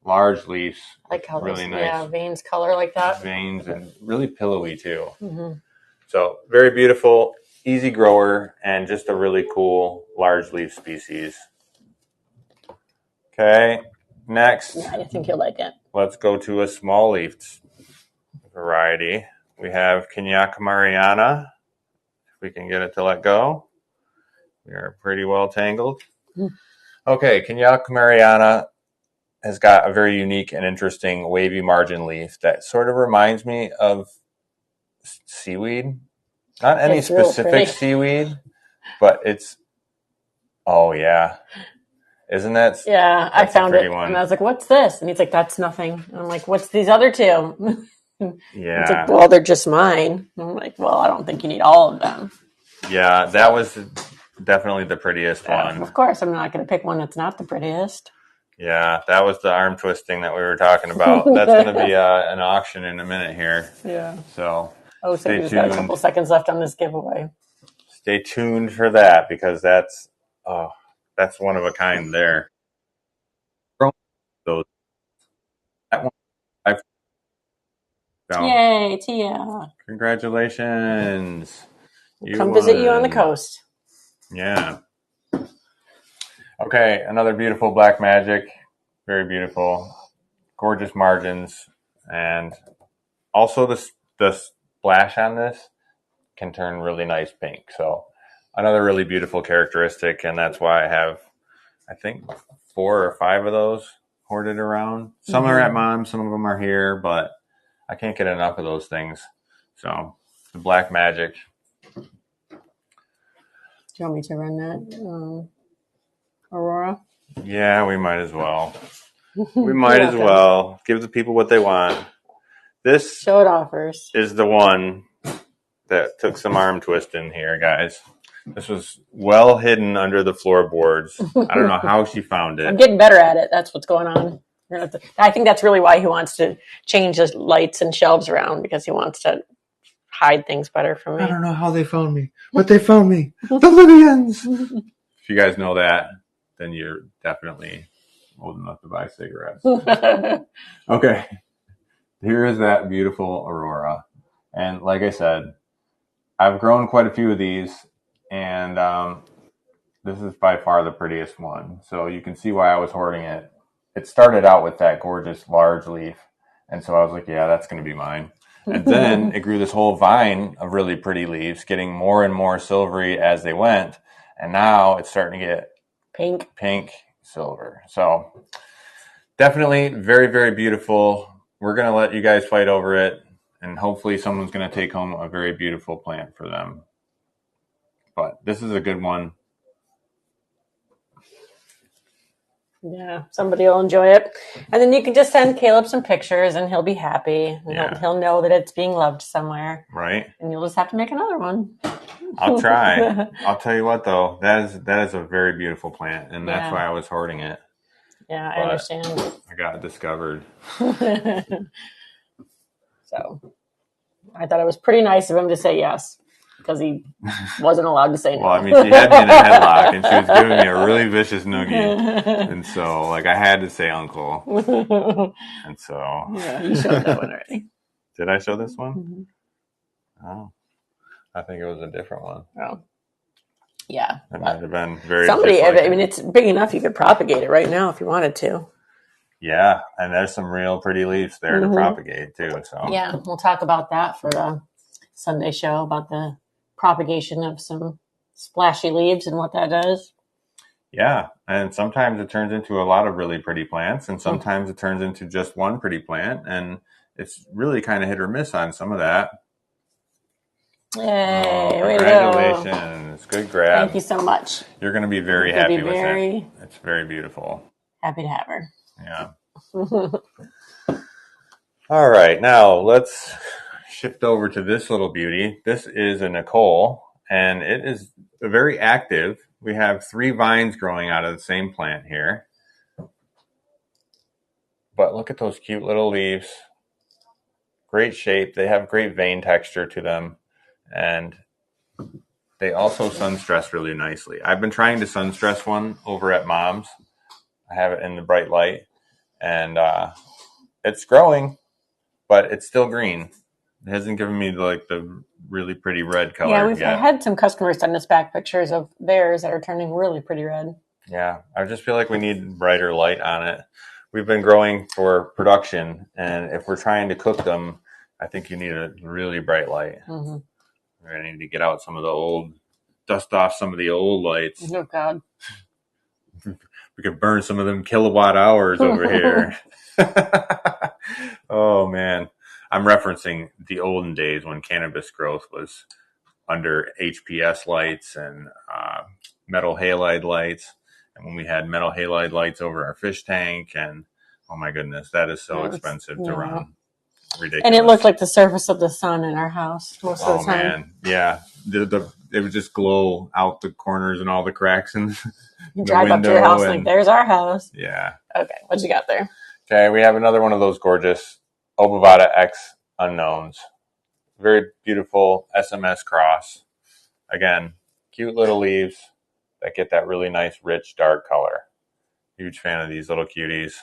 Large leaves. I like how really nice. Veins color like that. Veins and really pillowy too. Mm-hmm. So very beautiful, easy grower, and just a really cool large leaf species. Okay, next. Yeah, I think you'll like it. Let's go to a small leaf variety. We have Kenyaca Mariana. If we can get it to let go. We are pretty well tangled. Okay, Kenyaca Mariana has got a very unique and interesting wavy margin leaf that sort of reminds me of seaweed. Not any specific seaweed, but it's, oh yeah. Isn't that? Yeah, I found it. One. And I was like, what's this? And he's like, that's nothing. And I'm like, what's these other two? Yeah. It's like, well, they're just mine. And I'm like, well, I don't think you need all of them. Yeah, that was definitely the prettiest one. Of course, I'm not going to pick one that's not the prettiest. Yeah, that was the arm twisting that we were talking about. That's going to be an auction in a minute here. Yeah. So stay tuned. Got a couple seconds left on this giveaway. Stay tuned for that because that's one of a kind there. That one. Yay, Tia. Congratulations. Come visit you on the coast. Yeah. Okay, another beautiful black magic. Very beautiful. Gorgeous margins. And also the splash on this can turn really nice pink. So another really beautiful characteristic. And that's why I have, I think, 4 or 5 of those hoarded around. Some are at Mom's, some of them are here, but I can't get enough of those things. So the black magic. Do you want me to run that, Aurora? Yeah, we might as well. We might as well give the people what they want. This show it off first. Is the one that took some arm twisting here, guys. This was well hidden under the floorboards. I don't know how she found it. I'm getting better at it. That's what's going on. I think that's really why he wants to change the lights and shelves around, because he wants to hide things better from me. I don't know how they found me, but they found me. The Libyans! If you guys know that, then you're definitely old enough to buy cigarettes. Okay. Here is that beautiful Aurora. And like I said, I've grown quite a few of these, and this is by far the prettiest one. So you can see why I was hoarding it. It started out with that gorgeous large leaf, and so I was like, yeah, that's going to be mine. And then it grew this whole vine of really pretty leaves, getting more and more silvery as they went, and now it's starting to get pink silver. So definitely very, very beautiful. We're going to let you guys fight over it, and hopefully someone's going to take home a very beautiful plant for them. But this is a good one. Yeah, somebody will enjoy it. And then you can just send Caleb some pictures and he'll be happy. And he'll know that it's being loved somewhere. Right. And you'll just have to make another one. I'll try. I'll tell you what, though, that is a very beautiful plant, and that's why I was hoarding it. Yeah, I understand. I got it discovered. So I thought it was pretty nice of him to say yes, because he wasn't allowed to say no. Well, I mean, she had me in a headlock, and she was giving me a really vicious noogie. And so, like, I had to say uncle. And so... Yeah, you showed that one already. Did I show this one? Mm-hmm. Oh. I think it was a different one. Oh. Yeah. It might have been very... Somebody, I mean, it's big enough you could propagate it right now if you wanted to. Yeah, and there's some real pretty leaves there to propagate, too. So yeah, we'll talk about that for the Sunday show, about the propagation of some splashy leaves and what that does. Yeah, and sometimes it turns into a lot of really pretty plants, and sometimes it turns into just one pretty plant, and it's really kind of hit or miss on some of that. Yay, congratulations. Good grab. Thank you so much. You're going to be very happy with it. It's very beautiful. Happy to have her. Yeah. All right, now let's shift over to this little beauty. This is a Nicole, and it is very active. We have 3 vines growing out of the same plant here. But look at those cute little leaves. Great shape. They have great vein texture to them. And they also sun stress really nicely. I've been trying to sun stress one over at Mom's. I have it in the bright light. And it's growing, but it's still green. It hasn't given me the really pretty red color. Yeah, we've had some customers send us back pictures of theirs that are turning really pretty red. Yeah, I just feel like we need brighter light on it. We've been growing for production, and if we're trying to cook them, I think you need a really bright light. Mm-hmm. We're going to need to get out some of the old, dust off some of the old lights. Oh, God. We could burn some of them kilowatt hours over here. Oh, man. I'm referencing the olden days when cannabis growth was under HPS lights and metal halide lights. And when we had metal halide lights over our fish tank, and oh my goodness, that is so expensive to run. Ridiculous. And it looked like the surface of the sun in our house most of the time. Oh, man. Yeah. It would just glow out the corners and all the cracks. And you drive up to your house like, there's our house. Yeah. Okay. What you got there? Okay. We have another one of those gorgeous Obovata X unknowns. Very beautiful SMS cross. Again, cute little leaves that get that really nice, rich, dark color. Huge fan of these little cuties.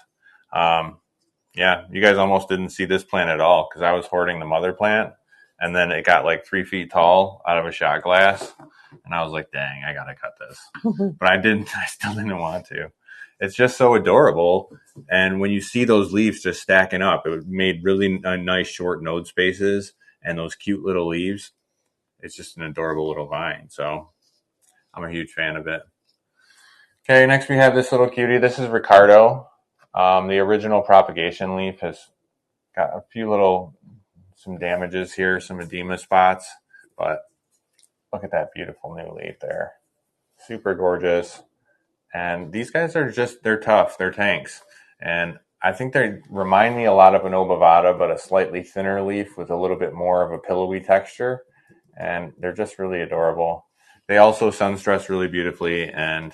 Yeah, you guys almost didn't see this plant at all because I was hoarding the mother plant, and then it got like 3 feet tall out of a shot glass. And I was like, dang, I got to cut this. But I still didn't want to. It's just so adorable. And when you see those leaves just stacking up, it made really nice short node spaces and those cute little leaves. It's just an adorable little vine. So I'm a huge fan of it. Okay, next we have this little cutie. This is Ricardo. The original propagation leaf has got a few some damages here, some edema spots, but look at that beautiful new leaf there. Super gorgeous. And these guys are they're tough. They're tanks. And I think they remind me a lot of an obovata, but a slightly thinner leaf with a little bit more of a pillowy texture. And they're just really adorable. They also sun stress really beautifully. And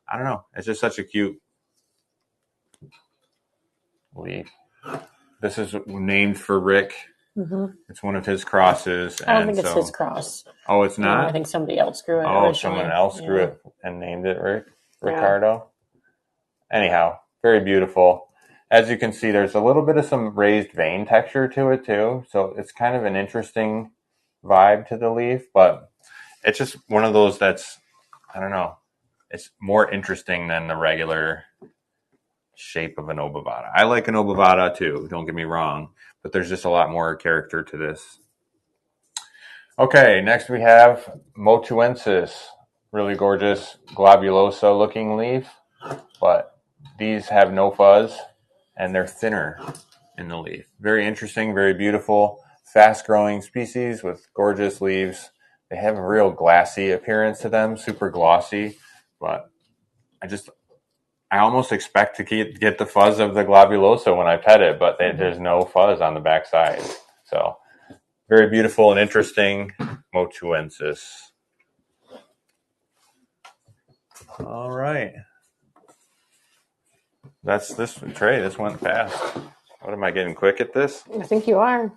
I don't know, it's just such a cute leaf. This is named for Rick. Mm-hmm. It's one of his crosses. I don't think it's his cross. Oh, it's not? No, I think somebody else grew it. Oh, someone else grew it and named it Ricardo. Yeah. Anyhow, very beautiful. As you can see, there's a little bit of some raised vein texture to it too. So it's kind of an interesting vibe to the leaf, but it's just one of those that's, I don't know, it's more interesting than the regular shape of an obovata. I like an obovata too, don't get me wrong, but there's just a lot more character to this. Okay, next we have Motuensis. Really gorgeous globulosa looking leaf, but these have no fuzz and they're thinner in the leaf. Very interesting, very beautiful, fast growing species with gorgeous leaves. They have a real glassy appearance to them, super glossy, but I almost expect to get the fuzz of the globulosa when I pet it, but there's no fuzz on the backside. So very beautiful and interesting Motuensis. All right. That's this tray. This went fast. What, am I getting quick at this? I think you are.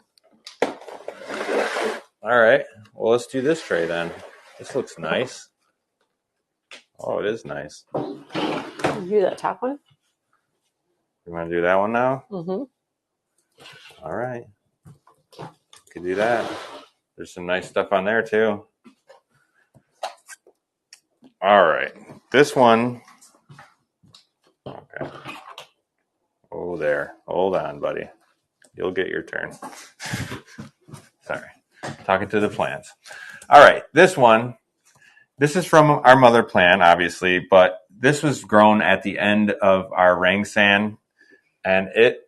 All right. Well, let's do this tray then. This looks nice. Oh, it is nice. You do that top one? You want to do that one now? Mm-hmm. All right. Could do that. There's some nice stuff on there too. All right. This one. Okay. Oh, there. Hold on, buddy. You'll get your turn. Sorry. Talking to the plants. All right. This one. This is from our mother plant, obviously, but this was grown at the end of our Rangsan, and it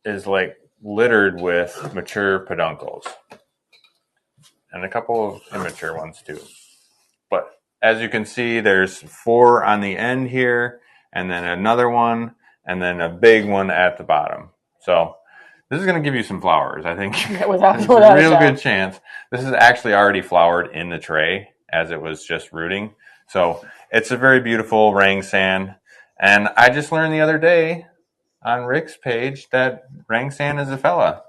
is like littered with mature peduncles and a couple of immature ones too. But as you can see, there's 4 on the end here, and then another one, and then a big one at the bottom. So this is going to give you some flowers, I think. Without a real good chance. This is actually already flowered in the tray as it was just rooting. So it's a very beautiful Rangsan. And I just learned the other day on Rick's page that Rangsan is a fella.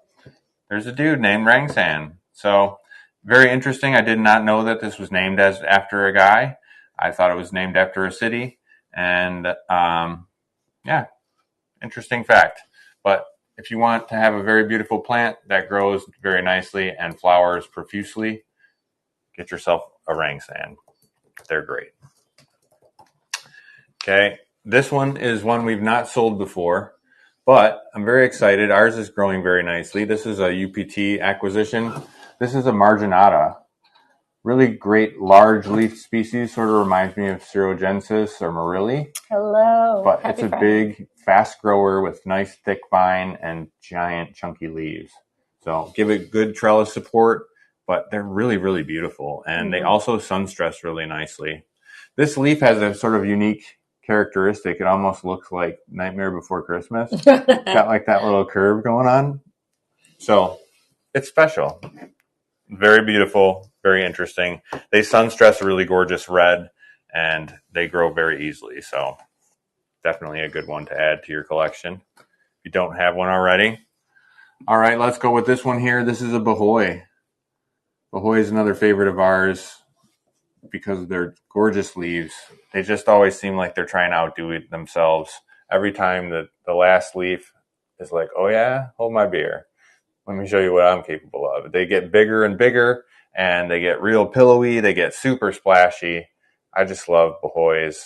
There's a dude named Rangsan. So very interesting. I did not know that this was named after a guy. I thought it was named after a city. And yeah, interesting fact. But if you want to have a very beautiful plant that grows very nicely and flowers profusely, get yourself a Rangsan. They're great. Okay, this one is one we've not sold before, but I'm very excited. Ours is growing very nicely. This is a UPT acquisition. This is a marginata. Really great large leaf species. Sort of reminds me of Syrogensis or Murilli. Hello. But it's a big, fast grower with nice thick vine and giant chunky leaves. So give it good trellis support, but they're really, really beautiful. And they also sun stress really nicely. This leaf has a sort of unique characteristic. It almost looks like Nightmare Before Christmas. Got like that little curve going on. So it's special. Very beautiful, very interesting. They sun stress a really gorgeous red, and they grow very easily. So definitely a good one to add to your collection if you don't have one already. All right, let's go with this one here. This is a Bahoy. Bahoy is another favorite of ours because of their gorgeous leaves. They just always seem like they're trying to outdo it themselves. Every time the last leaf is like, oh yeah, hold my beer. Let me show you what I'm capable of. They get bigger and bigger, and they get real pillowy. They get super splashy. I just love Hoyas.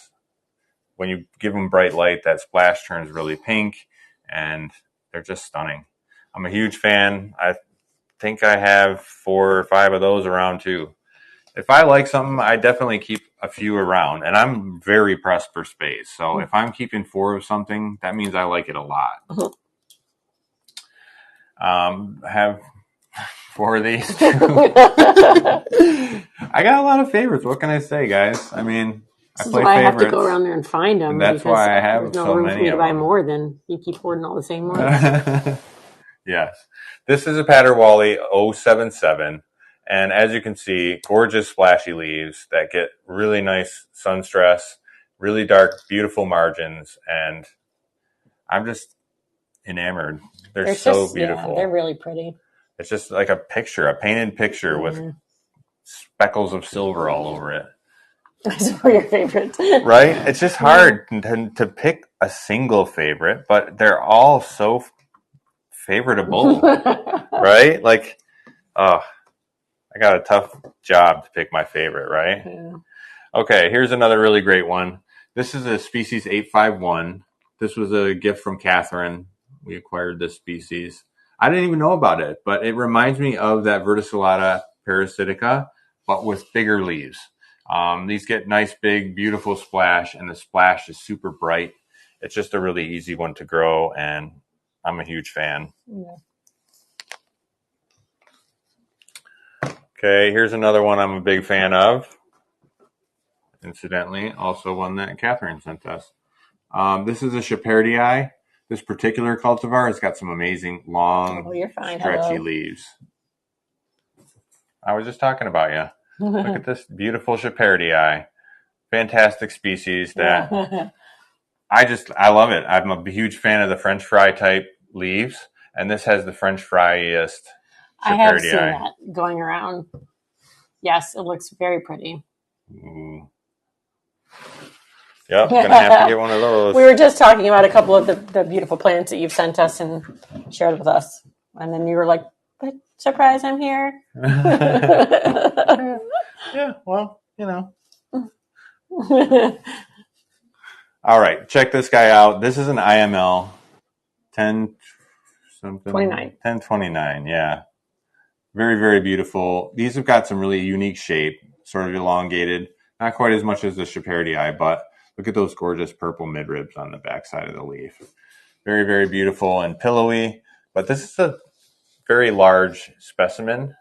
When you give them bright light, that splash turns really pink, and they're just stunning. I'm a huge fan. I think I have 4 or 5 of those around too. If I like something, I definitely keep a few around, and I'm very pressed for space. So if I'm keeping 4 of something, that means I like it a lot. Have 4 of these too. I got a lot of favorites. What can I say, guys? I mean, I play favorites. I have to go around there and find them. That's why I have no so room many for me to buy them. more than you keep hoarding all the same ones. Yes. This is a Paterwally 077. And as you can see, gorgeous splashy leaves that get really nice sun stress, really dark, beautiful margins. And I'm just enamored. They're so beautiful. Yeah, they're really pretty. It's just like a picture, a painted picture with speckles of silver all over it. Those are your favorites. Right? It's just hard to pick a single favorite, but they're all so favoritable. Right? Like, I got a tough job to pick my favorite, right? Yeah. Okay, here's another really great one. This is a species 851. This was a gift from Catherine. We acquired this species. I didn't even know about it, but it reminds me of that Verticillata parasitica, but with bigger leaves. These get nice, big, beautiful splash, and the splash is super bright. It's just a really easy one to grow, and I'm a huge fan. Yeah. Okay, here's another one I'm a big fan of. Incidentally, also one that Catherine sent us. This is a Shepardii. This particular cultivar has got some amazing, long, stretchy leaves. I was just talking about you. Look at this beautiful Shepardii. Fantastic species that I love it. I'm a huge fan of the French fry type leaves, and this has the French fry-iest Shepardii. I have seen that going around. Yes, it looks very pretty. Ooh. Yep, gonna have to get one of those. We were just talking about a couple of the beautiful plants that you've sent us and shared with us, and then you were like, "But surprise, I'm here." Yeah, well, you know. All right, check this guy out. This is an IML 1029. Yeah, very, very beautiful. These have got some really unique shape, sort of elongated, not quite as much as the Shepardii, but look at those gorgeous purple midribs on the backside of the leaf. Very, very beautiful and pillowy. But this is a very large specimen.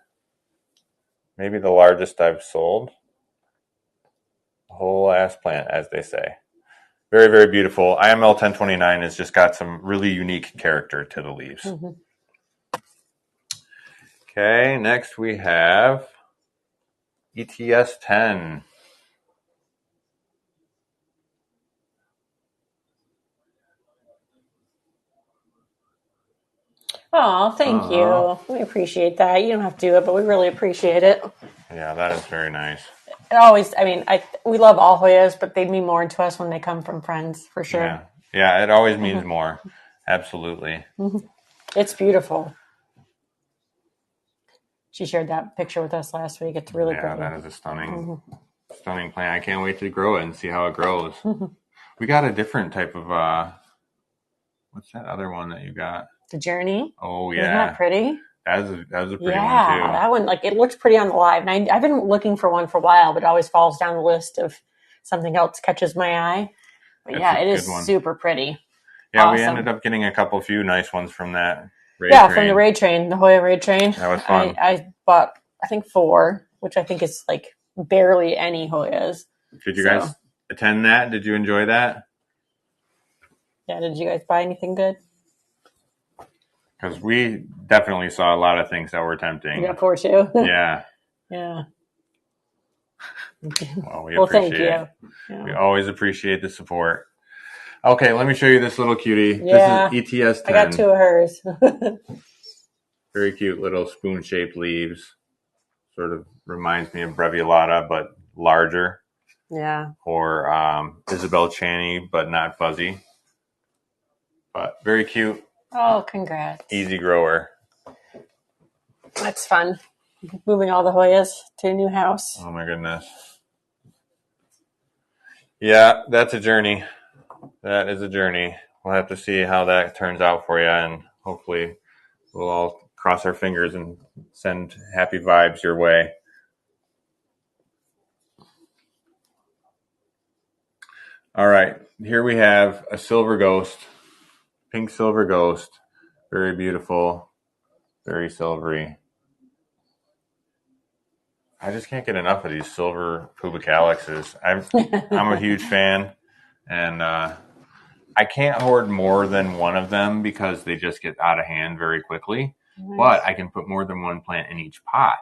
Maybe the largest I've sold. A whole ass plant, as they say. Very, very beautiful. IML 1029 has just got some really unique character to the leaves. Mm-hmm. Okay, next we have ETS 10. Oh, thank you. We appreciate that. You don't have to do it, but we really appreciate it. Yeah, that is very nice. It always, we love all Hoyas, but they mean more to us when they come from friends, for sure. Yeah, it always means more. Absolutely. It's beautiful. She shared that picture with us last week. It's really pretty. Yeah, that is a stunning plant. I can't wait to grow it and see how it grows. We got a different type of, what's that other one that you got? The Journey. Oh, yeah. Isn't that pretty? That was a pretty one, too. Yeah, that one, it looks pretty on the live. And I've been looking for one for a while, but it always falls down the list of something else catches my eye. But it is super pretty. Yeah, awesome. We ended up getting a few nice ones from that raid train. From the raid train, the Hoya raid train. That was fun. I bought, I think, 4, which I think is barely any Hoyas. Did you guys attend that? Did you enjoy that? Yeah, did you guys buy anything good? Because we definitely saw a lot of things that were tempting. You got 4 too? Yeah. Yeah. Well, we appreciate it. Yeah. We always appreciate the support. Okay, let me show you this little cutie. Yeah. This is ETS 10. I got 2 of hers. Very cute little spoon-shaped leaves. Sort of reminds me of Breviolata, but larger. Yeah. Or Isabel Chaney, but not fuzzy. But very cute. Oh, congrats. Easy grower. That's fun. Moving all the Hoyas to a new house. Oh my goodness. Yeah, that's a journey. That is a journey. We'll have to see how that turns out for you, and hopefully we'll all cross our fingers and send happy vibes your way. All right, here we have a silver ghost, pink silver ghost, very beautiful, very silvery. I just can't get enough of these silver Tropicalexes. I'm a huge fan, and I can't hoard more than one of them because they just get out of hand very quickly. Nice. But I can put more than one plant in each pot.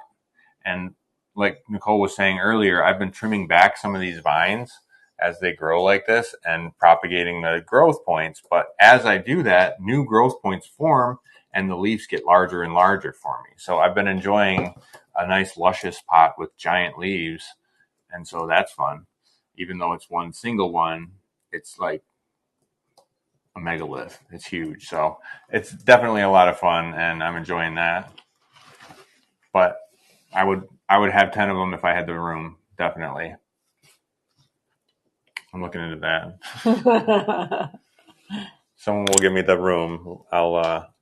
And like Nicole was saying earlier, I've been trimming back some of these vines as they grow like this and propagating the growth points. But as I do that, new growth points form and the leaves get larger and larger for me. So I've been enjoying a nice luscious pot with giant leaves. And so that's fun. Even though it's one single one, it's like a megalith. It's huge. So it's definitely a lot of fun and I'm enjoying that. But I would have 10 of them if I had the room, definitely. I'm looking into that. Someone will give me the room. I'll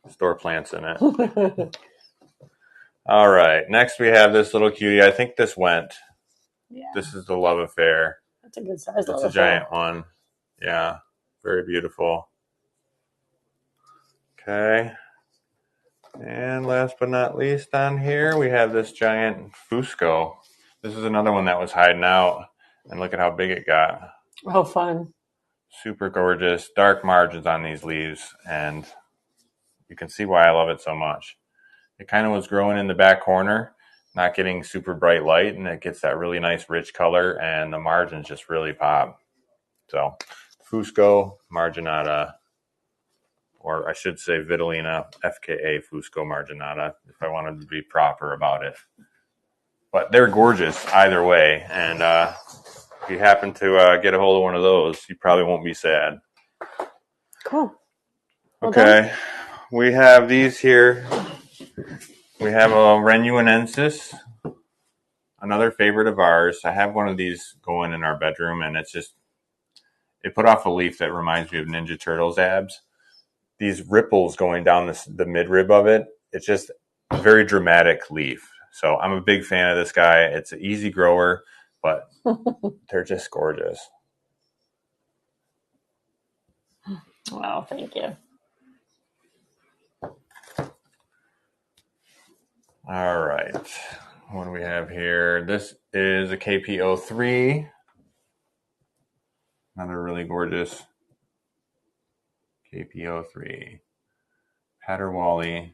store plants in it. All right. Next we have this little cutie. I think this went. Yeah. This is the Love Affair. That's a good size. That's a giant one. Yeah. Very beautiful. Okay. And last but not least on here, we have this giant Fusco. This is another one that was hiding out. And look at how big it got. Oh, fun. Super gorgeous. Dark margins on these leaves. And you can see why I love it so much. It kind of was growing in the back corner, not getting super bright light. And it gets that really nice rich color. And the margins just really pop. So, Fusco marginata. Or I should say Vitellina, FKA Fusco marginata, if I wanted to be proper about it. But they're gorgeous either way. And if you happen to get a hold of one of those, you probably won't be sad. Cool. Well okay. Done. We have these here. We have a Renuensis, another favorite of ours. I have one of these going in our bedroom, and it's just, it put off a leaf that reminds me of Ninja Turtles abs. These ripples going down the midrib of it, it's just a very dramatic leaf. So I'm a big fan of this guy. It's an easy grower, but they're just gorgeous. Wow, thank you. All right. What do we have here? This is a KP03. Another really gorgeous KP03. Patterwally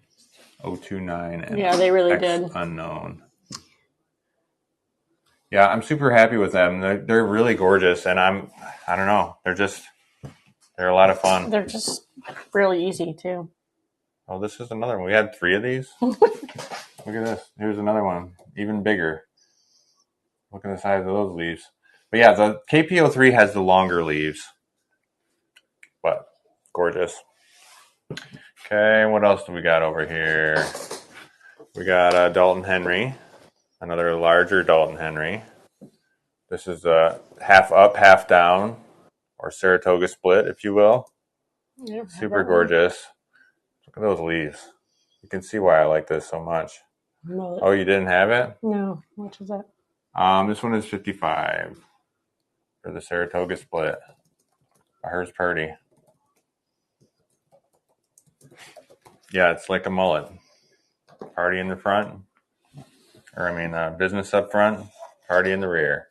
029 and yeah, they really X did. Unknown. Yeah, I'm super happy with them. They're really gorgeous, and I don't know, they're a lot of fun. They're just really easy too. Oh, this is another one. We had 3 of these. Look at this. Here's another one, even bigger. Look at the size of those leaves. But yeah, the KP03 has the longer leaves, but gorgeous. Okay, what else do we got over here? We got Dalton Henry, another larger Dalton Henry. This is a half up, half down, or Saratoga split, if you will. Yep, super gorgeous. Look at those leaves. You can see why I like this so much. No. Oh, you didn't have it? No. How much is that? This one is $55 for the Saratoga split. Hers pretty. Yeah, it's like a mullet. Party in the front, or I mean, business up front, party in the rear.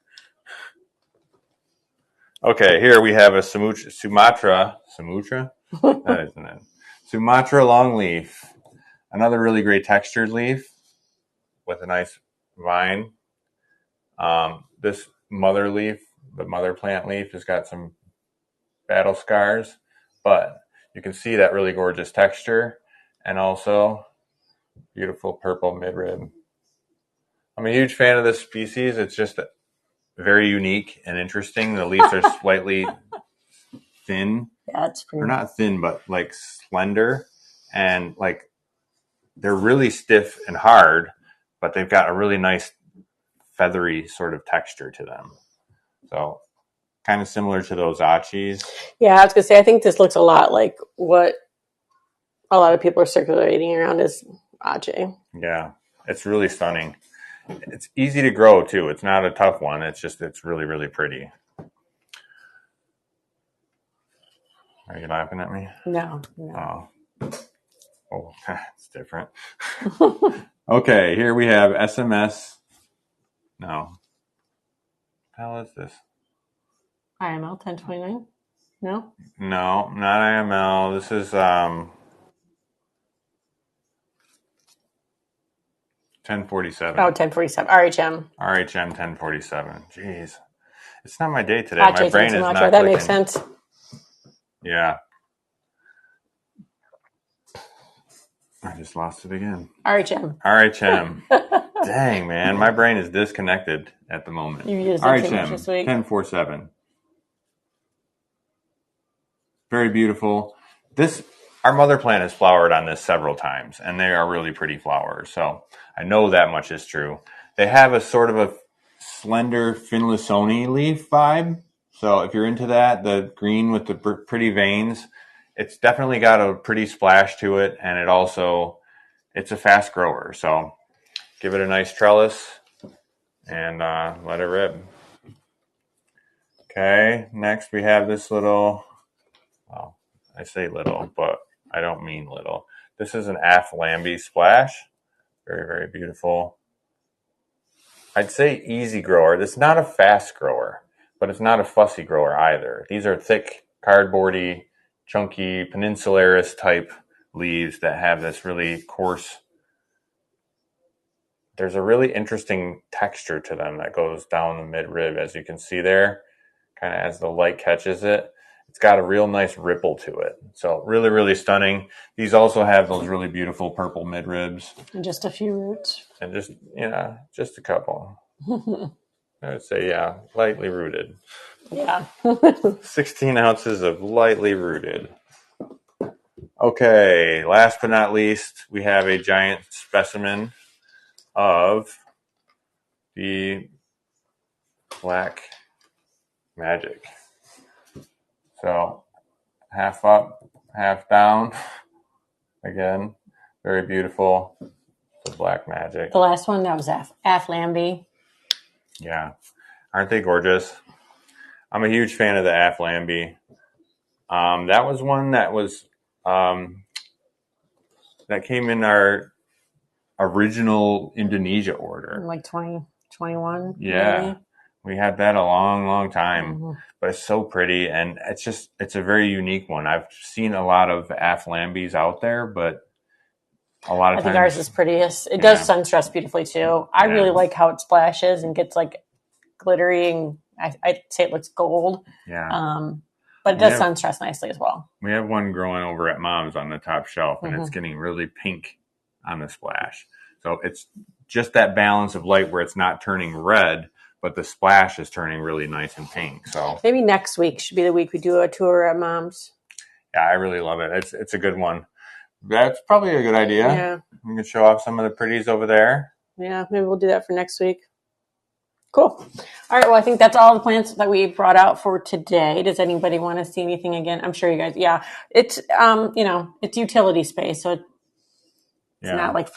Okay, here we have a Sumatra. That isn't it. Sumatra longleaf. Another really great textured leaf with a nice vine. This mother leaf, the mother plant leaf, has got some battle scars, but you can see that really gorgeous texture and also beautiful purple midrib. I'm a huge fan of this species. It's just very unique and interesting. The leaves are slightly thin. Yeah, it's pretty. They're not thin, but like slender, and like they're really stiff and hard, but they've got a really nice feathery sort of texture to them. So kind of similar to those Achis. Yeah, I was gonna say I think this looks a lot like what a lot of people are circulating around as Ache. Yeah, it's really stunning. It's easy to grow too. It's not a tough one. It's really, really pretty. Are you laughing at me? No. Oh, it's different. Okay, here we have SMS. No. What the hell is this? IML 1029? No? No, not IML. This is 1047. Oh, 1047. RHM. RHM 1047. Jeez. It's not my day today. Ache My brain is Sumatra. not That clicking. makes sense. Yeah. I just lost it again. RHM. RHM. Dang, man. My brain is disconnected at the moment. You used it too much RHM this week. 1047. Very beautiful. Our mother plant has flowered on this several times, and they are really pretty flowers. So I know that much is true. They have a sort of a slender Finlaysoni leaf vibe. So if you're into that, the green with the pretty veins, it's definitely got a pretty splash to it, and it's a fast grower. So give it a nice trellis and let it rip. Okay, next we have this little, well, I say little, but I don't mean little. This is an Aphlamby splash. Very, very beautiful. I'd say easy grower. It's not a fast grower, but it's not a fussy grower either. These are thick, cardboardy, chunky, peninsularis type leaves that have this really coarse. There's a really interesting texture to them that goes down the midrib, as you can see there, kind of as the light catches it. It's got a real nice ripple to it. So really, really stunning. These also have those really beautiful purple midribs. And just a few roots. And just a couple. I would say, lightly rooted. Yeah. 16 ounces of lightly rooted. Okay, last but not least, we have a giant specimen of the Black Magic. So half up, half down. Again, very beautiful. The Black Magic. The last one, that was Aphlamby. Yeah. Aren't they gorgeous? I'm a huge fan of the Aphlamby. That was one that was that came in our original Indonesia order. Like 2021. Yeah. Maybe. We had that a long, long time. Mm-hmm. But it's so pretty, and it's a very unique one. I've seen a lot of Aphlambys out there, but a lot of times I think ours is prettiest. It does sunstress beautifully too. I really like how it splashes and gets like glittery, and I'd say it looks gold. Yeah. But it does sunstress nicely as well. We have one growing over at Mom's on the top shelf, and it's getting really pink on the splash. So it's just that balance of light where it's not turning red, but the splash is turning really nice and pink. So maybe next week should be the week we do a tour at Mom's. Yeah, I really love it. It's a good one. That's probably a good idea. Yeah. We can show off some of the pretties over there. Yeah, maybe we'll do that for next week. Cool. All right. Well, I think that's all the plants that we brought out for today. Does anybody want to see anything again? I'm sure you guys. Yeah, it's it's utility space, so it's not like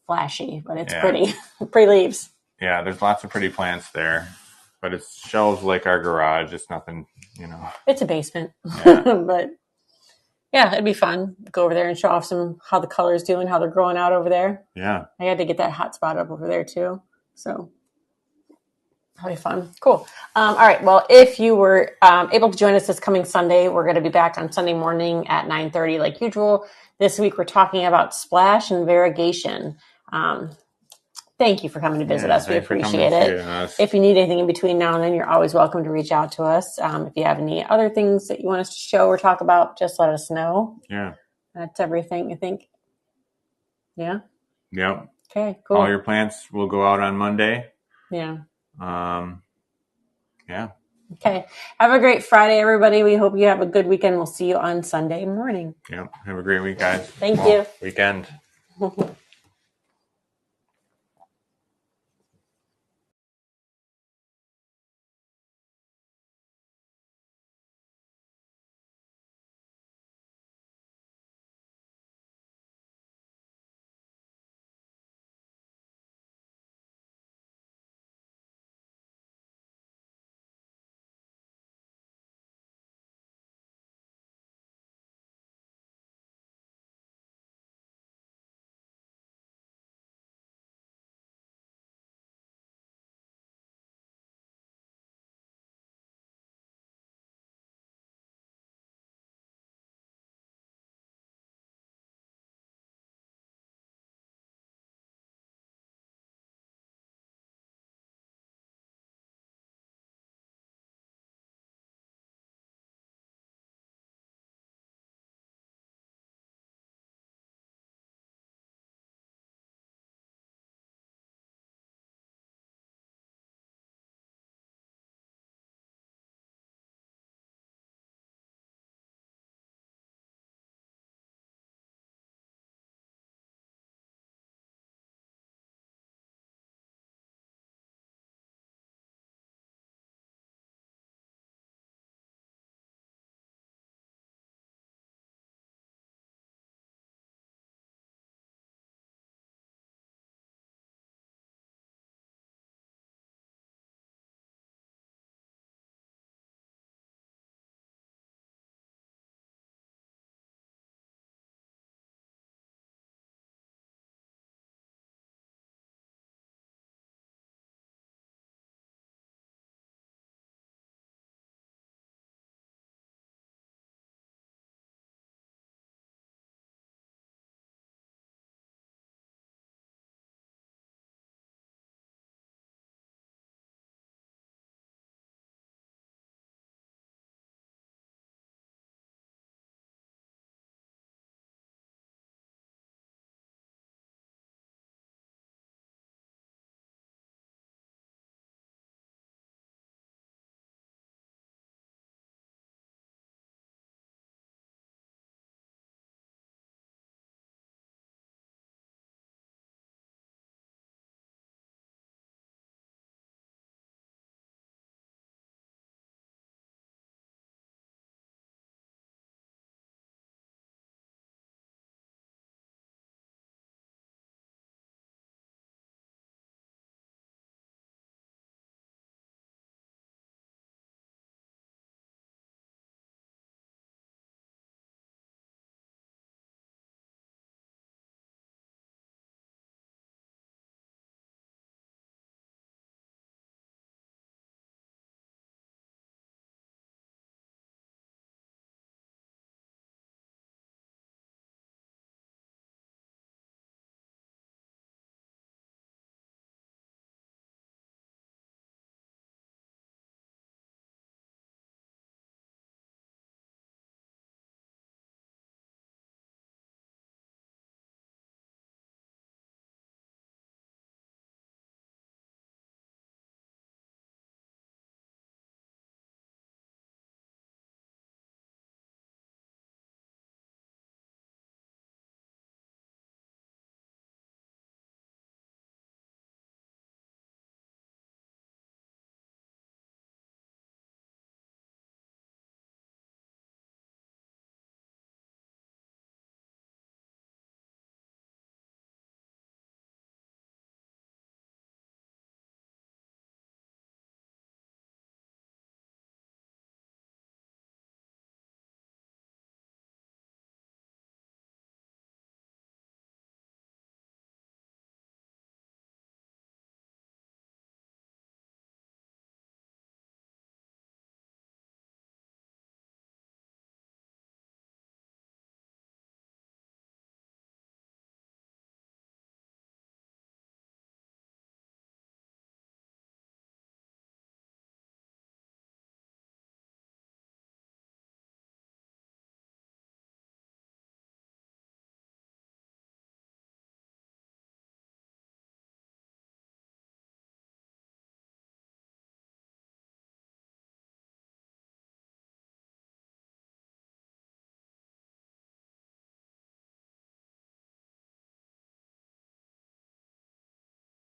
flashy, but it's pretty. Pretty leaves. Yeah, there's lots of pretty plants there, but it's shelves like our garage. It's nothing, It's a basement, Yeah. but yeah, it'd be fun. Go over there and show off how the colors do and how they're growing out over there. Yeah. I had to get that hot spot up over there too, so. That'll be fun. Cool. All right. Well, if you were able to join us this coming Sunday, we're going to be back on Sunday morning at 9:30 like usual. This week, we're talking about splash and variegation. Thank you for coming to visit us. We appreciate it. If you need anything in between now and then, you're always welcome to reach out to us. If you have any other things that you want us to show or talk about, just let us know. Yeah. That's everything, I think. Yeah? Yep. Okay, cool. All your plants will go out on Monday. Yeah. Yeah. Okay. Have a great Friday, everybody. We hope you have a good weekend. We'll see you on Sunday morning. Yep. Have a great week, guys. Thank you. Weekend.